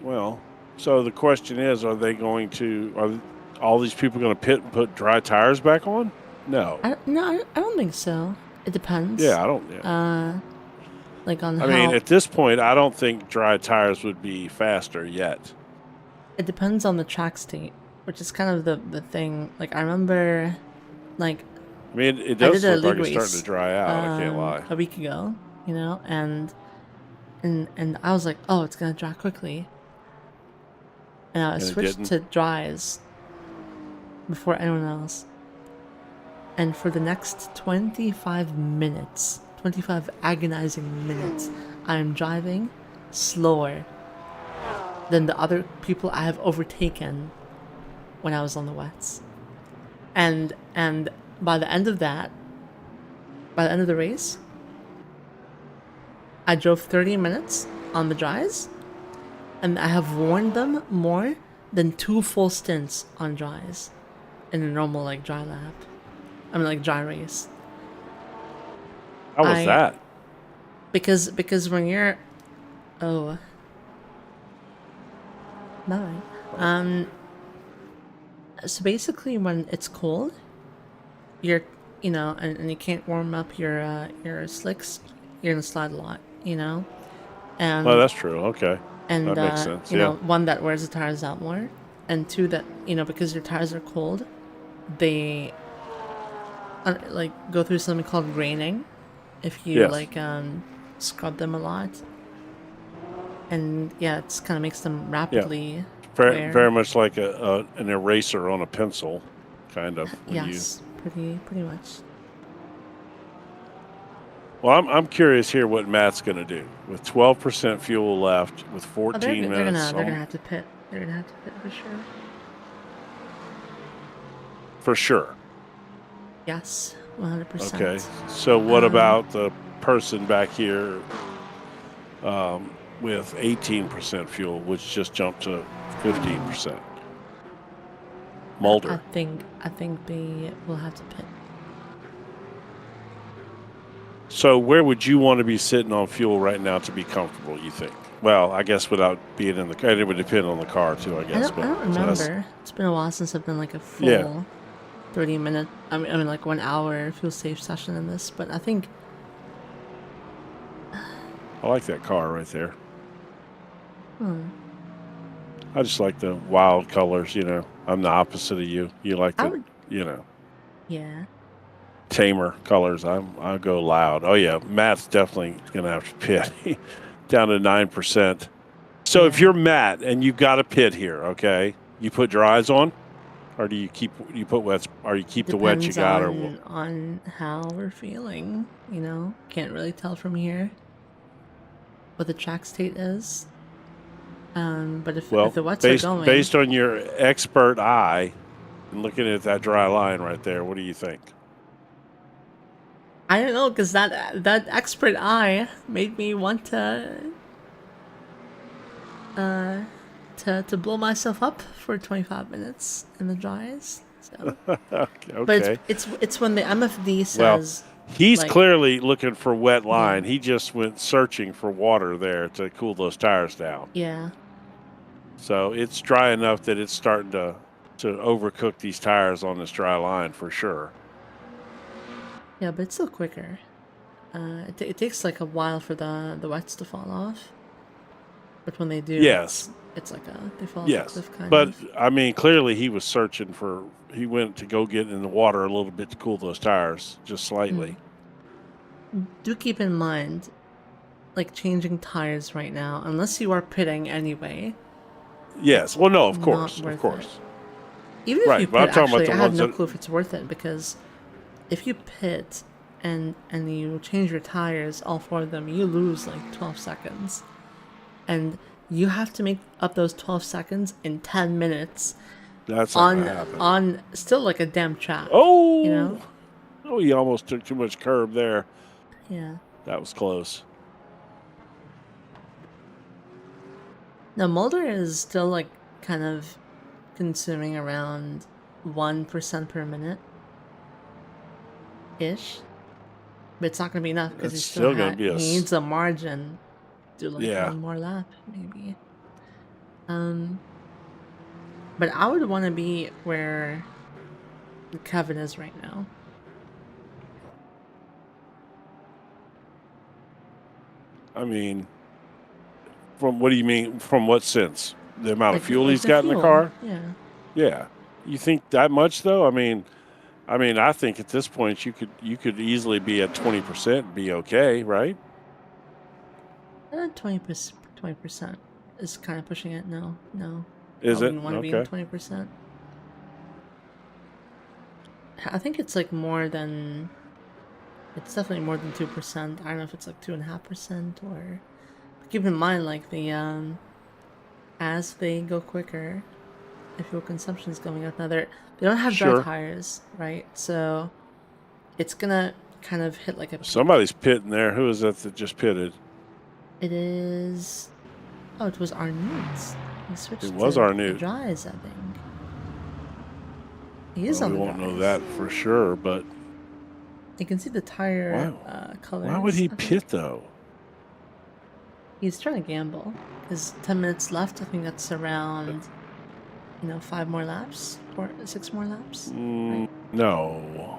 Speaker 2: well, so the question is, are they going to? Are all these people going to pit and put dry tires back on? No.
Speaker 1: I don't think so. It depends.
Speaker 2: Yeah, I don't. Yeah.
Speaker 1: Like on
Speaker 2: I mean,
Speaker 1: how
Speaker 2: at this point, I don't think dry tires would be faster yet.
Speaker 1: it depends on the track state, which is kind of the thing. Like I remember, like
Speaker 2: I mean, it
Speaker 1: I did
Speaker 2: does
Speaker 1: a
Speaker 2: look like
Speaker 1: league
Speaker 2: it's starting to
Speaker 1: race
Speaker 2: dry out. I can't lie.
Speaker 1: a week ago, and I was like, oh, it's gonna dry quickly, and I
Speaker 2: And it
Speaker 1: switched
Speaker 2: didn't.
Speaker 1: to dries before anyone else. And for the next 25 minutes, 25 agonizing minutes, I am driving slower than the other people I have overtaken when I was on the wets. And by the end of that, by the end of the race, I drove 30 minutes on the dries, and I have worn them more than 2 full stints on dries in a normal like dry lap. I mean like dry race.
Speaker 2: How was that?
Speaker 1: Because when you're oh no. So basically when it's cold, you're and you can't warm up your slicks, you're gonna slide a lot,
Speaker 2: Well,
Speaker 1: And
Speaker 2: that's true. Okay, that makes sense. Yeah.
Speaker 1: one that wears the tires out more, and two that because your tires are cold, they like go through something called graining if you
Speaker 2: Yes.
Speaker 1: like scrub them a lot, and yeah, it's kind of makes them rapidly
Speaker 2: Very,
Speaker 1: wear.
Speaker 2: very much like an eraser on a pencil, kind of.
Speaker 1: Yes, pretty much.
Speaker 2: Well, I'm curious here what Matt's going to do with 12% fuel left, with
Speaker 1: Oh,
Speaker 2: 14 minutes.
Speaker 1: they're gonna have to pit. They're gonna have to pit for sure.
Speaker 2: For sure.
Speaker 1: Yes, 100%.
Speaker 2: Okay. So what about the person back here with 18% fuel, which just jumped to 15%? Mulder.
Speaker 1: I think they will have to pit.
Speaker 2: So where would you want to be sitting on fuel right now to be comfortable, you think? Well, I guess without being in the car, it would depend on the car too, I guess.
Speaker 1: I don't remember. It's been a while since I've been like a full
Speaker 2: Yeah.
Speaker 1: 30-minute. I mean like 1 hour fuel safe session in this. But I think
Speaker 2: I like that car right there. I just like the wild colors, I'm the opposite of you. You like the,
Speaker 1: yeah.
Speaker 2: tamer colors. I go loud. Oh yeah, Matt's definitely going to have to pit down to 9%. So if you're Matt and you've got a pit here, okay, you put dries on, or do you put wets, or you keep the wets you got,
Speaker 1: on how we're feeling. Can't really tell from here what the track state is. But if the wets are going,
Speaker 2: based on your expert eye and looking at that dry line right there, what do you think?
Speaker 1: I don't know, because that expert eye made me want to to blow myself up for 25 minutes in the dries. So,
Speaker 2: Okay.
Speaker 1: but it's when the MFD
Speaker 2: Well,
Speaker 1: says
Speaker 2: he's
Speaker 1: like,
Speaker 2: clearly looking for wet line.
Speaker 1: Yeah.
Speaker 2: He just went searching for water there to cool those tires down.
Speaker 1: yeah.
Speaker 2: So it's dry enough that it's starting to overcook these tires on this dry line for sure.
Speaker 1: Yeah, but it's still quicker. It takes like a while for the wets to fall off, but when they do,
Speaker 2: Yes.
Speaker 1: it's like they fall off a
Speaker 2: Yes.
Speaker 1: cliff kind
Speaker 2: But
Speaker 1: of.
Speaker 2: I mean, clearly he was searching for. He went to go get in the water a little bit to cool those tires just slightly.
Speaker 1: Do keep in mind, like changing tires right now, unless you are pitting anyway.
Speaker 2: Yes. Well, no, of
Speaker 1: Not
Speaker 2: course,
Speaker 1: worth
Speaker 2: of course.
Speaker 1: Even if
Speaker 2: Right,
Speaker 1: you
Speaker 2: but I'm
Speaker 1: pit,
Speaker 2: talking about
Speaker 1: actually,
Speaker 2: the
Speaker 1: I have
Speaker 2: ones
Speaker 1: no
Speaker 2: that-
Speaker 1: clue if it's worth it, because if you pit and you change your tires, all four of them, you lose like 12 seconds. And you have to make up those 12 seconds in 10 minutes
Speaker 2: That's not gonna happen.
Speaker 1: on still like a damn track.
Speaker 2: Oh,
Speaker 1: You know?
Speaker 2: oh, he almost took too much curb there.
Speaker 1: Yeah.
Speaker 2: That was close.
Speaker 1: Now, Mulder is still like kind of consuming around 1% per minute ish. But it's not going to be enough because
Speaker 2: It's still gonna be
Speaker 1: he needs a margin. Do like
Speaker 2: Yeah.
Speaker 1: one more lap, maybe. But I would want to be where Kevin is right now.
Speaker 2: I mean, from what do you mean? From what sense? The amount of fuel he's
Speaker 1: the
Speaker 2: got in the
Speaker 1: fuel.
Speaker 2: car?
Speaker 1: Yeah.
Speaker 2: Yeah. You think that much though? I mean, I think at this point you could easily be at 20% and be okay, right?
Speaker 1: 20% is kind of pushing it. No.
Speaker 2: Is
Speaker 1: I
Speaker 2: it?
Speaker 1: wouldn't want to be in 20%. I think it's like more than. It's definitely more than 2%. I don't know if it's like 2.5% or. But keep in mind, like the as they go quicker, the fuel consumption is going up. Now they don't have dry
Speaker 2: Sure.
Speaker 1: tires, right? So it's gonna kind of hit like a peak.
Speaker 2: Somebody's pitting there. Who is that just pitted?
Speaker 1: It is. Oh, it was Arnout. He switched
Speaker 2: It was
Speaker 1: to
Speaker 2: Arnout.
Speaker 1: dries, I think. He is
Speaker 2: Well,
Speaker 1: on
Speaker 2: we
Speaker 1: the
Speaker 2: won't know
Speaker 1: dries.
Speaker 2: that for sure, but
Speaker 1: You can see the tire colors.
Speaker 2: why would he
Speaker 1: I think.
Speaker 2: pit though?
Speaker 1: He's trying to gamble. Because 10 minutes left, I think that's around, 5 more laps or 6 more laps. Right?
Speaker 2: No,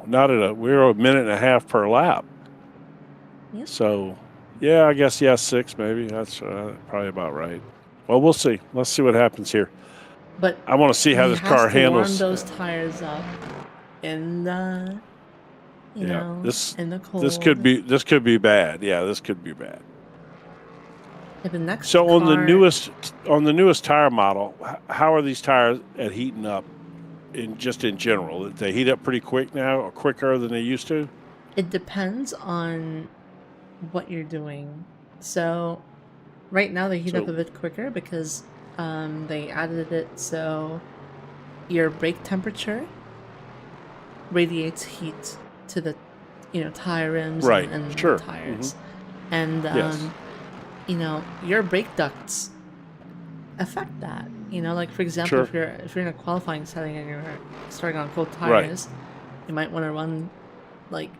Speaker 2: not at we're a minute and a half per lap.
Speaker 1: Yep.
Speaker 2: So, yeah, I guess 6 maybe. That's probably about right. Well, we'll see. Let's see what happens here.
Speaker 1: But
Speaker 2: I want to see how this car handles.
Speaker 1: Warm those tires up in the, in the cold.
Speaker 2: This could be bad. Yeah, this could be bad.
Speaker 1: Yeah, the next
Speaker 2: So
Speaker 1: car,
Speaker 2: on the newest tire model, how are these tires at heating up? In general, they heat up pretty quick now, or quicker than they used to.
Speaker 1: It depends on what you're doing. So right now they heat up a bit quicker because they added it so your brake temperature radiates heat to the tire rims and
Speaker 2: sure.
Speaker 1: the tires.
Speaker 2: Mm-hmm.
Speaker 1: And
Speaker 2: Yes.
Speaker 1: Your brake ducts affect that. Like for example, if you're in a qualifying setting and you're starting on cold tires, you might want to run like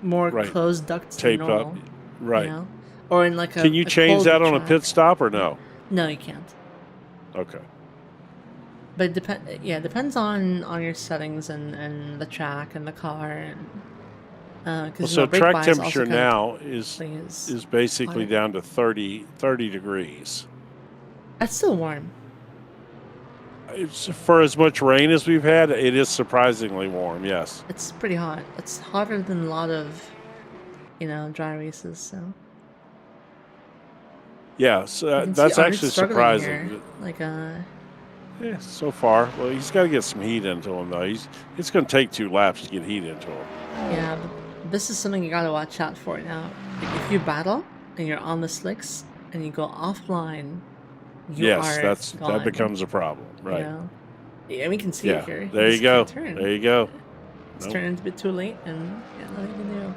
Speaker 1: more closed ducts than
Speaker 2: taped
Speaker 1: normal.
Speaker 2: up, right?
Speaker 1: Or in like a.
Speaker 2: Can you change that on a pit stop or no?
Speaker 1: No, you can't.
Speaker 2: Okay.
Speaker 1: But it depends on your settings and the track and the car and
Speaker 2: So track temperature
Speaker 1: also
Speaker 2: now is basically down to 30 degrees.
Speaker 1: That's still warm.
Speaker 2: It's, for as much rain as we've had, it is surprisingly warm. Yes.
Speaker 1: It's pretty hot. It's hotter than a lot of, dry races. So.
Speaker 2: Yeah, so that's actually surprising.
Speaker 1: Here. Like
Speaker 2: Yeah, so far. Well, he's got to get some heat into him though. It's going to take 2 laps to get heat into him.
Speaker 1: Yeah, but this is something you got to watch out for now. Like if you battle and you're on the slicks and you go offline.
Speaker 2: That becomes a problem, right?
Speaker 1: Yeah, we can see it here.
Speaker 2: There you go. There you go.
Speaker 1: It's turning a bit too late, and nothing you can do.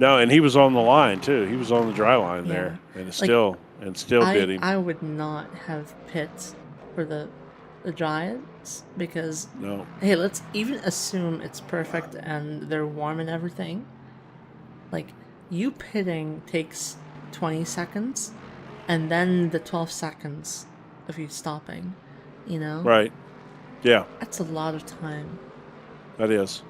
Speaker 2: No, and he was on the line too. He was on the dry line
Speaker 1: Yeah.
Speaker 2: there, and it's
Speaker 1: Like,
Speaker 2: still did him.
Speaker 1: I would not have pits for the dryers because
Speaker 2: No,
Speaker 1: hey, let's even assume it's perfect and they're warm and everything. Like, you pitting takes 20 seconds, and then the 12 seconds of you stopping, you know?
Speaker 2: right? Yeah,
Speaker 1: That's a lot of time.
Speaker 2: that is.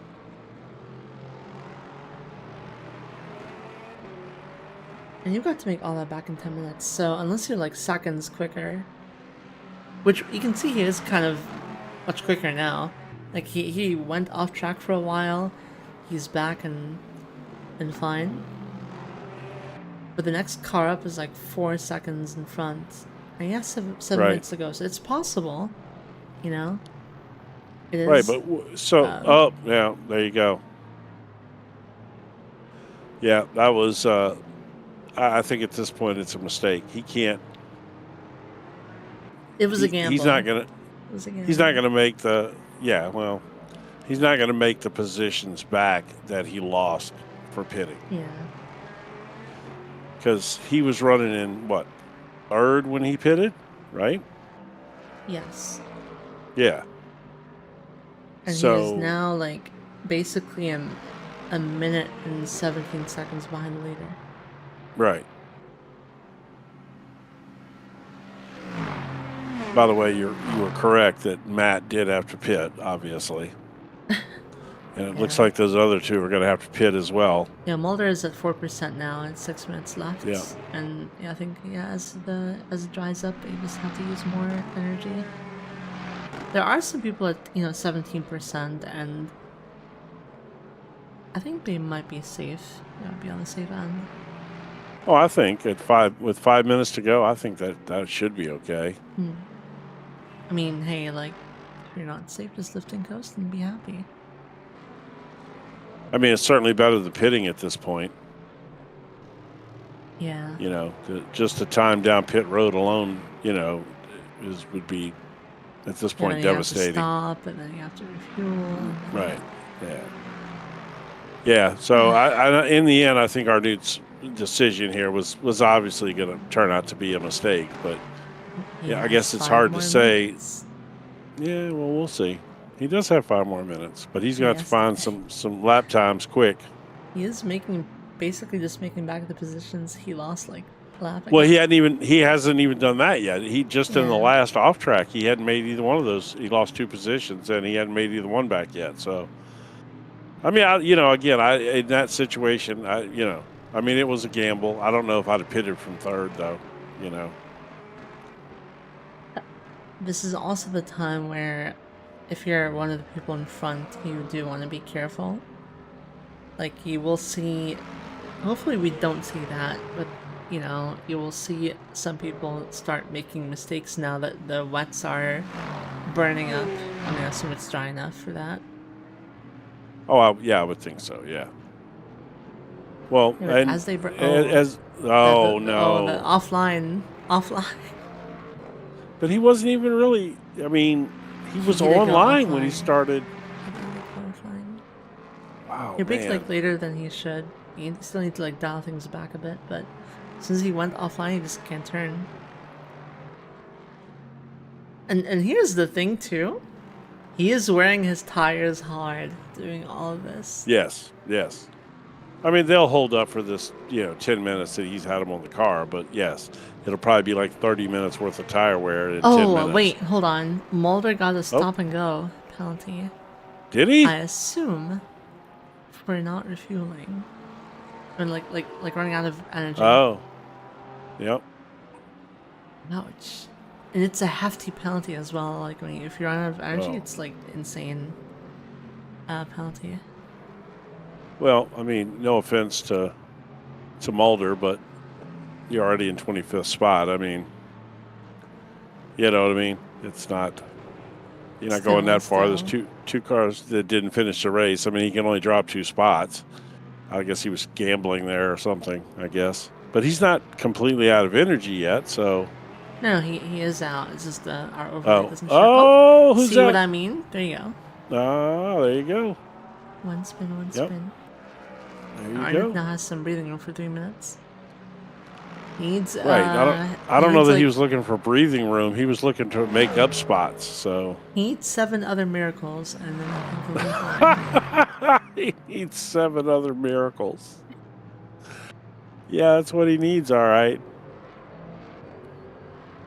Speaker 1: And you got to make all that back in 10 minutes, so unless you're like seconds quicker, which you can see he is kind of much quicker now. Like, he went off track for a while, he's back and fine. But the next car up is like 4 seconds in front. And he has seven
Speaker 2: Right.
Speaker 1: minutes to go, so it's possible, you know? It is.
Speaker 2: Right, but oh yeah, there you go. Yeah, that was. I think at this point it's a mistake. He can't.
Speaker 1: It was a gamble.
Speaker 2: He's not gonna.
Speaker 1: It was a gamble.
Speaker 2: He's not gonna make the. Yeah, well, he's not gonna make the positions back that he lost for pitting.
Speaker 1: Yeah.
Speaker 2: Because he was running in what, third when he pitted, right?
Speaker 1: Yes.
Speaker 2: Yeah.
Speaker 1: And he is now like basically a minute and 17 seconds behind the leader.
Speaker 2: Right. By the way, you were correct that Matt did have to pit, obviously. And it looks like those other two are going to have to pit as well.
Speaker 1: Yeah, Mulder is at 4% now and 6 minutes left.
Speaker 2: Yeah.
Speaker 1: And yeah, I think as it dries up, you just have to use more energy. There are some people at 17%, and I think they might be safe. Be on the safe end.
Speaker 2: Oh, I think with 5 minutes to go, I think that should be okay.
Speaker 1: I mean, hey, like, if you're not safe, just lift and coast and be happy.
Speaker 2: I mean, it's certainly better than pitting at this point.
Speaker 1: Yeah.
Speaker 2: Just the time down pit road alone, would be at this point devastating.
Speaker 1: You have to stop, and then you have to refuel.
Speaker 2: Right. Yeah. Yeah. So I in the end, I think our dude's decision here was obviously going to turn out to be a mistake, but I guess it's hard to say. Yeah. Well, we'll see. He does have 5 more minutes, but he's going to have to find some lap times quick.
Speaker 1: He is basically just making back the positions he lost, like lapping.
Speaker 2: Well, he hasn't even done that yet. He just in the last off track, he hadn't made either one of those. He lost 2 positions, and he hadn't made either one back yet. So, I mean, in that situation, it was a gamble. I don't know if I'd have pitted from third though.
Speaker 1: This is also the time where, if you're one of the people in front, you do want to be careful. Like, you will see, hopefully we don't see that, but, you will see some people start making mistakes now that the wets are burning up. I mean, I assume it's dry enough for that.
Speaker 2: Oh, I would think so, yeah. Well, and
Speaker 1: as they
Speaker 2: no.
Speaker 1: the offline.
Speaker 2: But he wasn't even really, I mean, he was online when he started. Wow,
Speaker 1: he baked like later than he should. He still needs to like dial things back a bit, but since he went offline, he just can't turn. And here's the thing too. He is wearing his tires hard doing all of this.
Speaker 2: Yes. I mean, they'll hold up for this, 10 minutes that he's had them on the car, but yes, it'll probably be like 30 minutes worth of tire wear in 10 minutes.
Speaker 1: Oh, wait, hold on. Mulder got a stop and go penalty.
Speaker 2: Did he?
Speaker 1: I assume for not refueling. Or like running out of energy.
Speaker 2: Oh. Yep.
Speaker 1: Ouch. And it's a hefty penalty as well. Like, if you're out of energy,
Speaker 2: Oh.
Speaker 1: it's like insane penalty.
Speaker 2: Well, I mean, no offense to Mulder, but you're already in 25th spot. I mean, you know what I mean? It's not. You're not going that far. There's two cars that didn't finish the race. I mean, he can only drop 2 spots. I guess he was gambling there or something, I guess. But he's not completely out of energy yet, so.
Speaker 1: No, he is out. It's just our overlay doesn't show.
Speaker 2: Oh, who's
Speaker 1: see
Speaker 2: that?
Speaker 1: What I mean? There you go.
Speaker 2: Oh, there you go.
Speaker 1: One spin.
Speaker 2: There you
Speaker 1: Arnout
Speaker 2: go.
Speaker 1: now has some breathing room for 3 minutes. He needs
Speaker 2: Right. I don't know
Speaker 1: needs,
Speaker 2: that
Speaker 1: like,
Speaker 2: he was looking for breathing room. He was looking to make up spots. So
Speaker 1: he needs 7 other miracles, and then I think he'll be fine.
Speaker 2: he needs 7 other miracles. Yeah, that's what he needs. All right.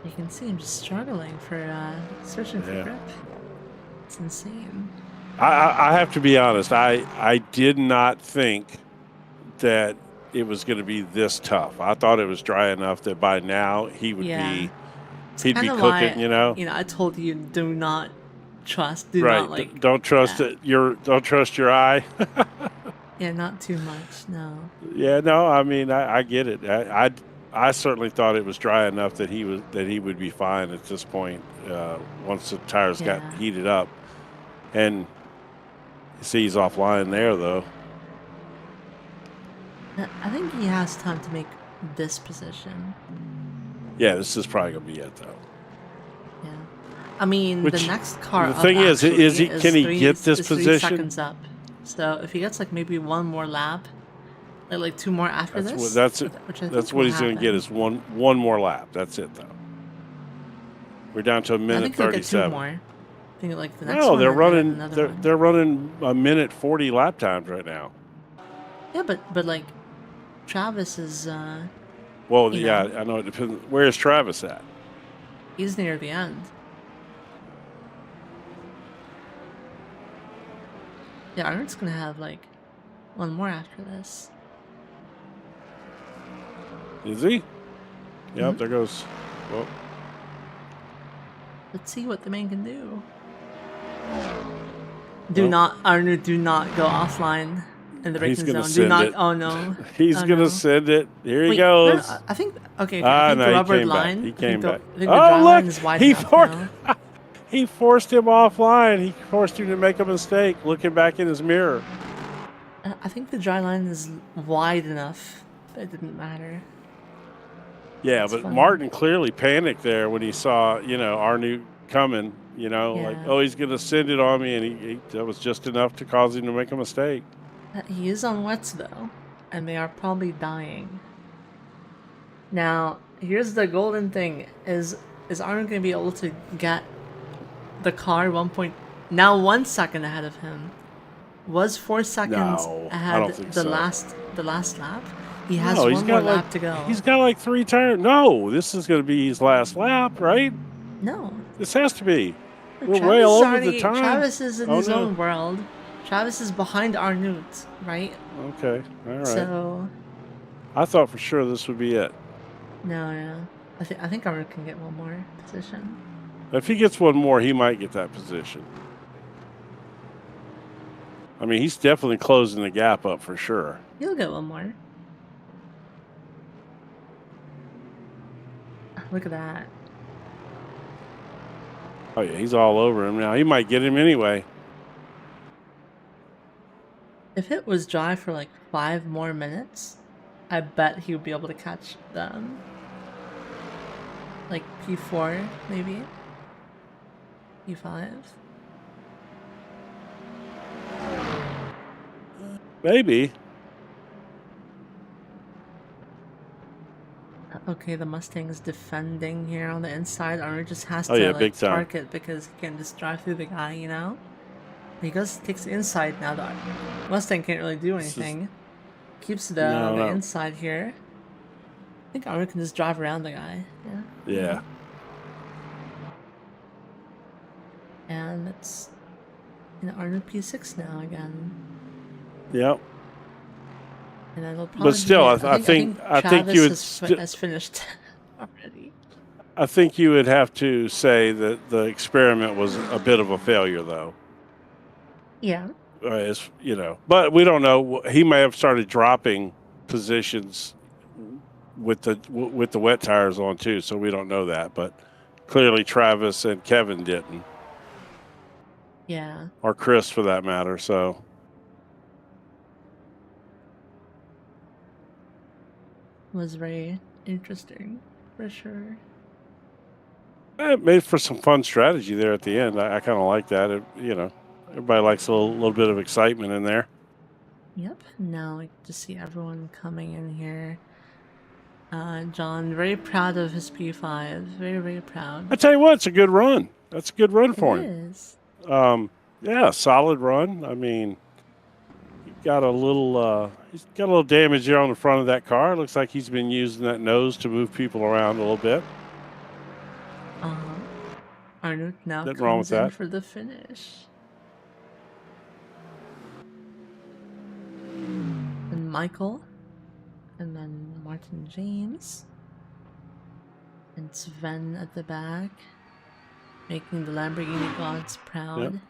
Speaker 1: You can see him just struggling for searching for
Speaker 2: Yeah.
Speaker 1: grip. It's insane.
Speaker 2: I have to be honest. I did not think that it was going to be this tough. I thought it was dry enough that by now he would
Speaker 1: Yeah.
Speaker 2: be he'd be
Speaker 1: Kind of
Speaker 2: cooking.
Speaker 1: why, I told you do not trust, do
Speaker 2: Right.
Speaker 1: not like.
Speaker 2: Don't trust
Speaker 1: Yeah.
Speaker 2: it. Don't trust your eye.
Speaker 1: Yeah, not too much. No.
Speaker 2: Yeah. No. I mean, I get it. I certainly thought it was dry enough that he would be fine at this point. Once the tires got
Speaker 1: Yeah.
Speaker 2: heated up, and you see he's offline there though.
Speaker 1: I think he has time to make this position.
Speaker 2: Yeah. This is probably gonna be it though.
Speaker 1: Yeah. I mean, the
Speaker 2: Which-
Speaker 1: next car.
Speaker 2: the thing
Speaker 1: up
Speaker 2: is, is he-
Speaker 1: actually
Speaker 2: can he
Speaker 1: three-
Speaker 2: get this
Speaker 1: is 3
Speaker 2: position?
Speaker 1: seconds up. So if he gets like maybe one more lap, like 2 more after
Speaker 2: That's
Speaker 1: this,
Speaker 2: what that's it.
Speaker 1: which I
Speaker 2: That's
Speaker 1: think
Speaker 2: what
Speaker 1: will
Speaker 2: he's going to get
Speaker 1: happen.
Speaker 2: is one more lap. That's it though. We're down to a
Speaker 1: I
Speaker 2: minute
Speaker 1: think he'll get 2
Speaker 2: 37.
Speaker 1: more. I think like the next
Speaker 2: No,
Speaker 1: one.
Speaker 2: they're
Speaker 1: and then
Speaker 2: running.
Speaker 1: another one.
Speaker 2: They're running a minute 40 lap times right now.
Speaker 1: Yeah, but like, Travis is
Speaker 2: Well,
Speaker 1: You
Speaker 2: yeah,
Speaker 1: know.
Speaker 2: I know it depends. Where is Travis at?
Speaker 1: he's near the end. Yeah, Arnold's gonna have like 1 more after this.
Speaker 2: Is he? Yep,
Speaker 1: Mhm.
Speaker 2: there goes. Well,
Speaker 1: Let's see what the man can do.
Speaker 2: Well-
Speaker 1: Arnold, do not go offline in the
Speaker 2: He's
Speaker 1: braking
Speaker 2: gonna
Speaker 1: zone. Do
Speaker 2: send
Speaker 1: not.
Speaker 2: it.
Speaker 1: Oh no.
Speaker 2: he's
Speaker 1: Oh,
Speaker 2: going to
Speaker 1: no.
Speaker 2: send it. Here he
Speaker 1: Wait, no,
Speaker 2: goes.
Speaker 1: I think. Okay.
Speaker 2: Ah,
Speaker 1: I think
Speaker 2: no,
Speaker 1: the
Speaker 2: he
Speaker 1: rubber
Speaker 2: came back.
Speaker 1: line.
Speaker 2: He
Speaker 1: I think
Speaker 2: came
Speaker 1: the,
Speaker 2: back.
Speaker 1: I think the
Speaker 2: Oh,
Speaker 1: dry line
Speaker 2: look,
Speaker 1: is wide
Speaker 2: he
Speaker 1: enough
Speaker 2: forced-
Speaker 1: now.
Speaker 2: He forced him offline. He forced him to make a mistake looking back in his mirror.
Speaker 1: I think the dry line is wide enough that it didn't matter.
Speaker 2: Yeah,
Speaker 1: That's
Speaker 2: but
Speaker 1: funny.
Speaker 2: Martin clearly panicked there when he saw, Arnout coming, like,
Speaker 1: Yeah.
Speaker 2: oh, he's going to send it on me. And he that was just enough to cause him to make a mistake.
Speaker 1: He is on wets though, and they are probably dying. Now, here's the golden thing: is Arnold gonna be able to get the car 1 second ahead of him? Was 4 seconds
Speaker 2: No, I
Speaker 1: ahead
Speaker 2: don't think
Speaker 1: the
Speaker 2: so.
Speaker 1: last lap? He has
Speaker 2: No,
Speaker 1: one more lap to go.
Speaker 2: He's got like 3 tires. No, this is going to be his last lap, right?
Speaker 1: No.
Speaker 2: This has to be. We're
Speaker 1: Travis
Speaker 2: way all
Speaker 1: is
Speaker 2: over the
Speaker 1: already-
Speaker 2: time.
Speaker 1: Travis is in
Speaker 2: Oh,
Speaker 1: his
Speaker 2: no.
Speaker 1: own world. Travis is behind Arnout, right?
Speaker 2: Okay, all right.
Speaker 1: So
Speaker 2: I thought for sure this would be it.
Speaker 1: no. I think Arnout can get one more position.
Speaker 2: If he gets one more, he might get that position. I mean, he's definitely closing the gap up for sure.
Speaker 1: He'll get one more. Look at that.
Speaker 2: Oh, yeah, he's all over him now. He might get him anyway.
Speaker 1: If it was dry for like 5 more minutes, I bet he would be able to catch them. Like P4, maybe? P5?
Speaker 2: Maybe.
Speaker 1: Okay, the Mustang is defending here on the inside. Arnold just has
Speaker 2: Oh,
Speaker 1: to
Speaker 2: yeah,
Speaker 1: like
Speaker 2: big time.
Speaker 1: park it because he can just drive through the guy, He takes the inside now. The Mustang can't really do
Speaker 2: This is-
Speaker 1: anything. Keeps the
Speaker 2: No.
Speaker 1: inside here. I think Arnold can just drive around the guy. Yeah.
Speaker 2: Yeah.
Speaker 1: And it's Arnold P6 now again.
Speaker 2: Yep.
Speaker 1: And then it'll probably
Speaker 2: still,
Speaker 1: be,
Speaker 2: I think
Speaker 1: Travis
Speaker 2: you would
Speaker 1: has finished already.
Speaker 2: I think you would have to say that the experiment was a bit of a failure, though.
Speaker 1: Yeah.
Speaker 2: But we don't know. He may have started dropping positions with the wet tires on too, so we don't know that. But clearly, Travis and Kevin didn't,
Speaker 1: Yeah.
Speaker 2: or Chris for that matter. So
Speaker 1: Was very interesting for sure.
Speaker 2: it made for some fun strategy there at the end. I kind of like that. Everybody likes a little bit of excitement in there.
Speaker 1: Yep. Now I just see everyone coming in here. John, very proud of his P5. Very, very proud.
Speaker 2: I tell you what, it's a good run. That's a good run
Speaker 1: It
Speaker 2: for him.
Speaker 1: is.
Speaker 2: Yeah, solid run. I mean, he's got a little damage there on the front of that car. It looks like he's been using that nose to move people around a little bit.
Speaker 1: Arnout now
Speaker 2: Nothing wrong with
Speaker 1: comes in
Speaker 2: that.
Speaker 1: for the finish. And Michael. And then Martin James. And Sven at the back. Making the Lamborghini gods proud.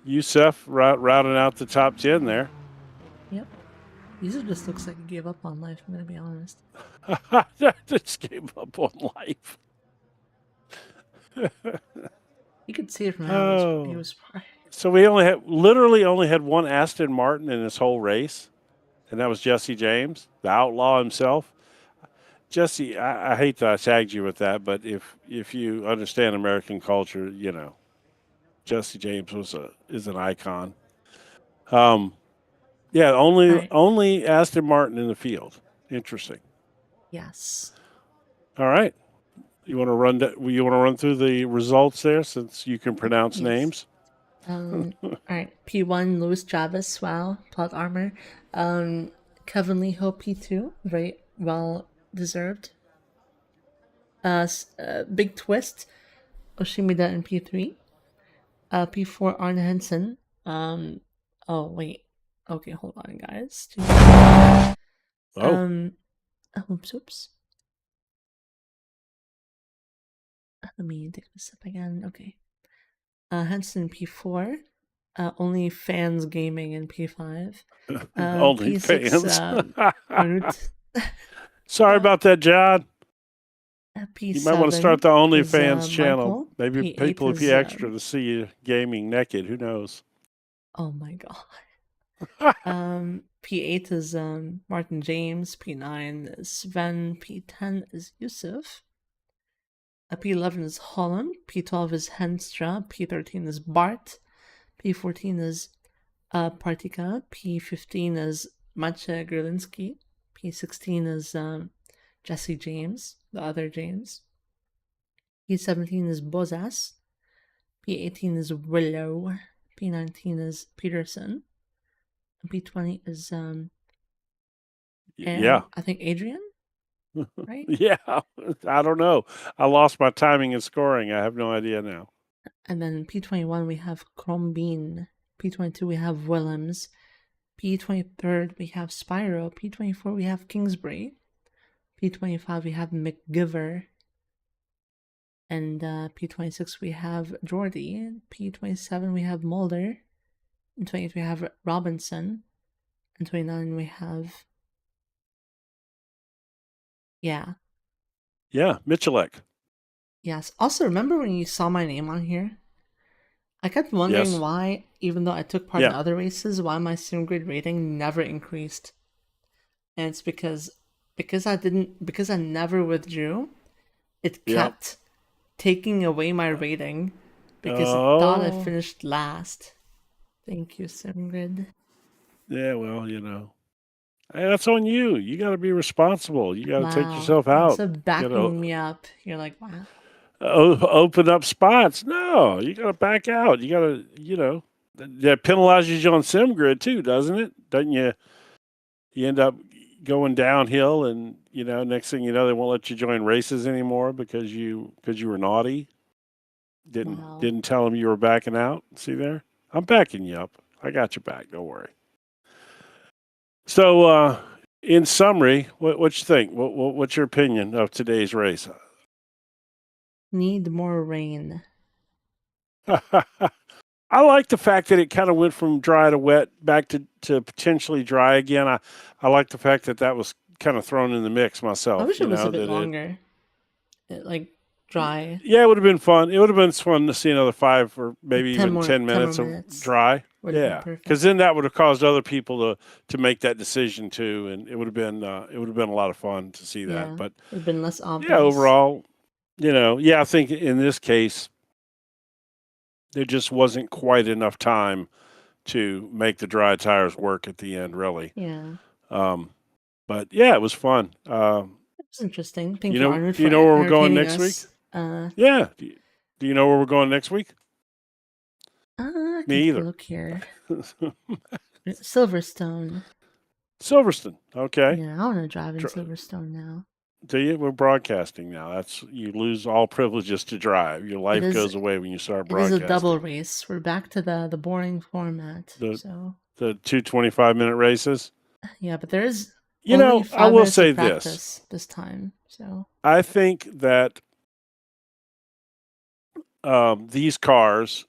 Speaker 2: Youssef routing out the top 10 there.
Speaker 1: Yep. Yusuf just looks like he gave up on life, I'm going to be honest.
Speaker 2: Just gave up on life.
Speaker 1: You could see it from how he was
Speaker 2: So we literally only had one Aston Martin in this whole race, and that was Jesse James, the outlaw himself. Jesse, I hate that I tagged you with that, but if you understand American culture, you know, Jesse James is an icon. Yeah, only Aston Martin in the field. Interesting.
Speaker 1: Yes.
Speaker 2: All right. You want to run through the results there, since you can pronounce names?
Speaker 1: All right. P1, Louis Travis. Wow. Plot armor. Kevin Lee Ho, P2. Very well deserved. Big Twist. Oshimida in P3. P4, Arne Henson. Oh, wait. Okay, hold on, guys. Oops. Let me take this up again. Okay. Henson P4. Only Fans Gaming in P5.
Speaker 2: Only
Speaker 1: P6,
Speaker 2: fans. Sorry about that, John.
Speaker 1: P7
Speaker 2: you might want to start the OnlyFans channel.
Speaker 1: Michael.
Speaker 2: Maybe
Speaker 1: P8
Speaker 2: people would be extra to see you gaming naked. Who knows?
Speaker 1: Oh my god. P8 is Martin James. P9 is Sven. P10 is Yusuf. P11 is Holland. P12 is Henstra. P13 is Bart. P14 is Partika. P15 is Maciej Gerlinski. P16 is Jesse James, the other James. P17 is Bozas. P18 is Willow. P19 is Peterson. And P20 is I think Adrian. Right?
Speaker 2: Yeah, I don't know. I lost my timing and scoring. I have no idea now.
Speaker 1: And then P21 we have Crombeen. P22 we have Willems. P23 we have Spyro. P24 we have Kingsbury. P25 we have McGiver. And P26 we have Jordy. P27 we have Mulder. And 28 we have Robinson. And 29 we have
Speaker 2: Michalek.
Speaker 1: Yes. Also, remember when you saw my name on here? I kept wondering why, even though I took part in other races, why my sim grade rating never increased. And it's because I never withdrew. It kept taking away my rating because it thought I finished last. Thank you, SimGrid.
Speaker 2: Yeah, well, you know. Hey, that's on you. You got to be responsible. You got to take yourself
Speaker 1: Wow.
Speaker 2: out.
Speaker 1: So backing me up. You're like, wow.
Speaker 2: Open up spots. No, you got to back out. You got to, that penalizes you on SimGrid too, doesn't it? Doesn't you? You end up going downhill, and next thing you know, they won't let you join races anymore because you were naughty. Didn't tell them you were backing out. See there? I'm backing you up. I got your back. Don't worry. So, in summary, what you think? What's your opinion of today's race?
Speaker 1: Need more rain.
Speaker 2: I like the fact that it kind of went from dry to wet back to potentially dry again. I like the fact that was kind of thrown in the mix myself.
Speaker 1: I wish it was a bit longer. Dry.
Speaker 2: Yeah, it would have been fun. It would have been fun to see another 5 or maybe even 10 minutes of dry. Yeah, because then that would have caused other people to make that decision too, and it would have been a lot of fun to see that. But
Speaker 1: it would have been less obvious.
Speaker 2: Yeah, overall, I think in this case there just wasn't quite enough time to make the dry tires work at the end, really.
Speaker 1: Yeah.
Speaker 2: But yeah, it was fun.
Speaker 1: It's interesting. Thank
Speaker 2: You
Speaker 1: you,
Speaker 2: know,
Speaker 1: Arnold,
Speaker 2: do you
Speaker 1: for
Speaker 2: know where we're going
Speaker 1: entertaining
Speaker 2: next week?
Speaker 1: us.
Speaker 2: Yeah. Do you know where we're going next week?
Speaker 1: I can
Speaker 2: Me
Speaker 1: take a
Speaker 2: either.
Speaker 1: look here. Silverstone.
Speaker 2: Silverstone. Okay.
Speaker 1: Yeah, I want to drive in Silverstone now.
Speaker 2: Do you? We're broadcasting now. You lose all privileges to drive. Your life goes away when you start
Speaker 1: It
Speaker 2: broadcasting.
Speaker 1: is a double race. We're back to the boring format.
Speaker 2: The
Speaker 1: so
Speaker 2: 2 25-minute races.
Speaker 1: yeah, but there is
Speaker 2: You
Speaker 1: only
Speaker 2: know,
Speaker 1: 5
Speaker 2: I will
Speaker 1: minutes
Speaker 2: say
Speaker 1: of practice this time. So
Speaker 2: I think that these cars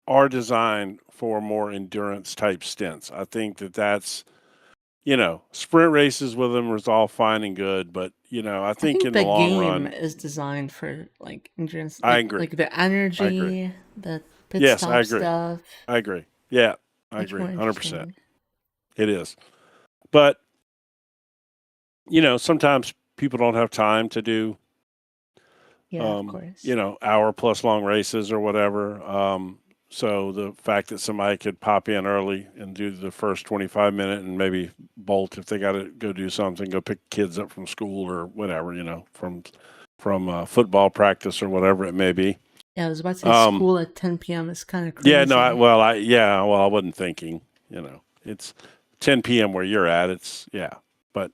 Speaker 2: are designed for more endurance type stints. I think that's sprint races with them is all fine and good, but I think in the long run,
Speaker 1: is designed for like endurance.
Speaker 2: I agree.
Speaker 1: Like the energy, the pit
Speaker 2: Yes,
Speaker 1: stop
Speaker 2: I agree.
Speaker 1: stuff.
Speaker 2: I agree. Yeah, I
Speaker 1: Much
Speaker 2: agree.
Speaker 1: more
Speaker 2: 100%. It is. But sometimes people don't have time to do
Speaker 1: of course.
Speaker 2: hour plus long races or whatever. So the fact that somebody could pop in early and do the first 25-minute and maybe bolt if they got to go do something, go pick kids up from school or whatever, from football practice or whatever it may be.
Speaker 1: Yeah, I was about to say school at 10 p.m. is kind of crazy.
Speaker 2: Yeah, no, I wasn't thinking. It's 10 p.m. where you're at. It's but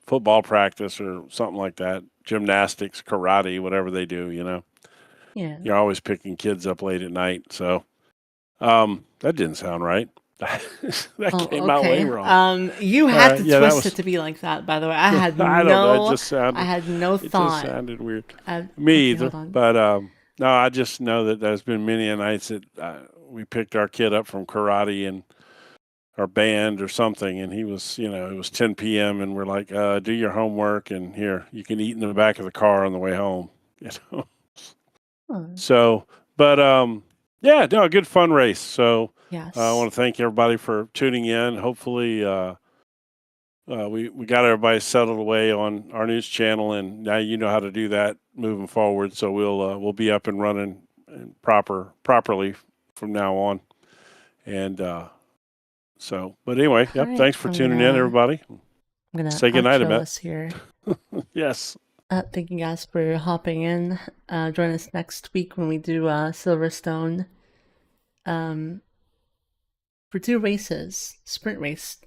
Speaker 2: football practice or something like that, gymnastics, karate, whatever they do.
Speaker 1: Yeah.
Speaker 2: You're always picking kids up late at night. So, that didn't sound right. That came out way wrong.
Speaker 1: You had to twist it to be like that. By the way, I had
Speaker 2: I don't know. It just sounded.
Speaker 1: I had no
Speaker 2: it
Speaker 1: thought.
Speaker 2: It just sounded weird. Me either. But no, I just know that there's been many a nights that we picked our kid up from karate and our band or something, and he was, it was 10 p.m. and we're like, do your homework and here you can eat in the back of the car on the way home. So, but yeah, no, a good fun race. So
Speaker 1: yes,
Speaker 2: I want to thank everybody for tuning in. Hopefully, we got everybody settled away on our news channel, and now you know how to do that moving forward. So we'll be up and running properly from now on. And but anyway, yep. Thanks for tuning in, everybody.
Speaker 1: I'm gonna
Speaker 2: say goodnight,
Speaker 1: us here.
Speaker 2: Yes.
Speaker 1: Thank you guys for hopping in. Join us next week when we do Silverstone. For 2 races, sprint race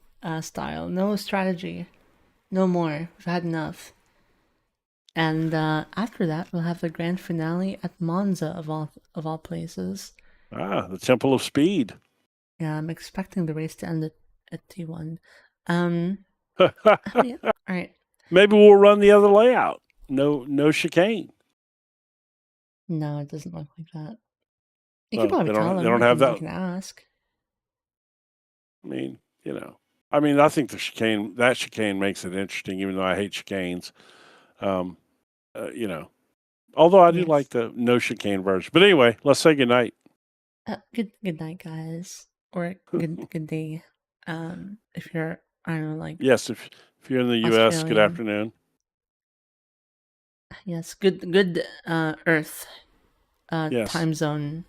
Speaker 1: style. No strategy. No more. We've had enough. And after that, we'll have the grand finale at Monza of all places.
Speaker 2: The Temple of Speed.
Speaker 1: Yeah, I'm expecting the race to end at T1. Yeah, all right.
Speaker 2: Maybe we'll run the other layout. No chicane.
Speaker 1: No, it doesn't look like that. You can probably
Speaker 2: tell
Speaker 1: them.
Speaker 2: They don't have that.
Speaker 1: You can ask.
Speaker 2: I mean, I think that chicane makes it interesting, even though I hate chicanes. Although I do like the no chicane version. But anyway, let's say goodnight.
Speaker 1: Good night, guys, or good day. If you're, I don't know, like
Speaker 2: yes, if you're in the U.S., good afternoon.
Speaker 1: Yes, good Earth,
Speaker 2: yes.
Speaker 1: time zone.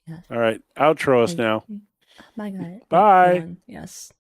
Speaker 2: Yes. All right, outro us now.
Speaker 1: Bye, guys.
Speaker 2: Bye.
Speaker 1: Yes.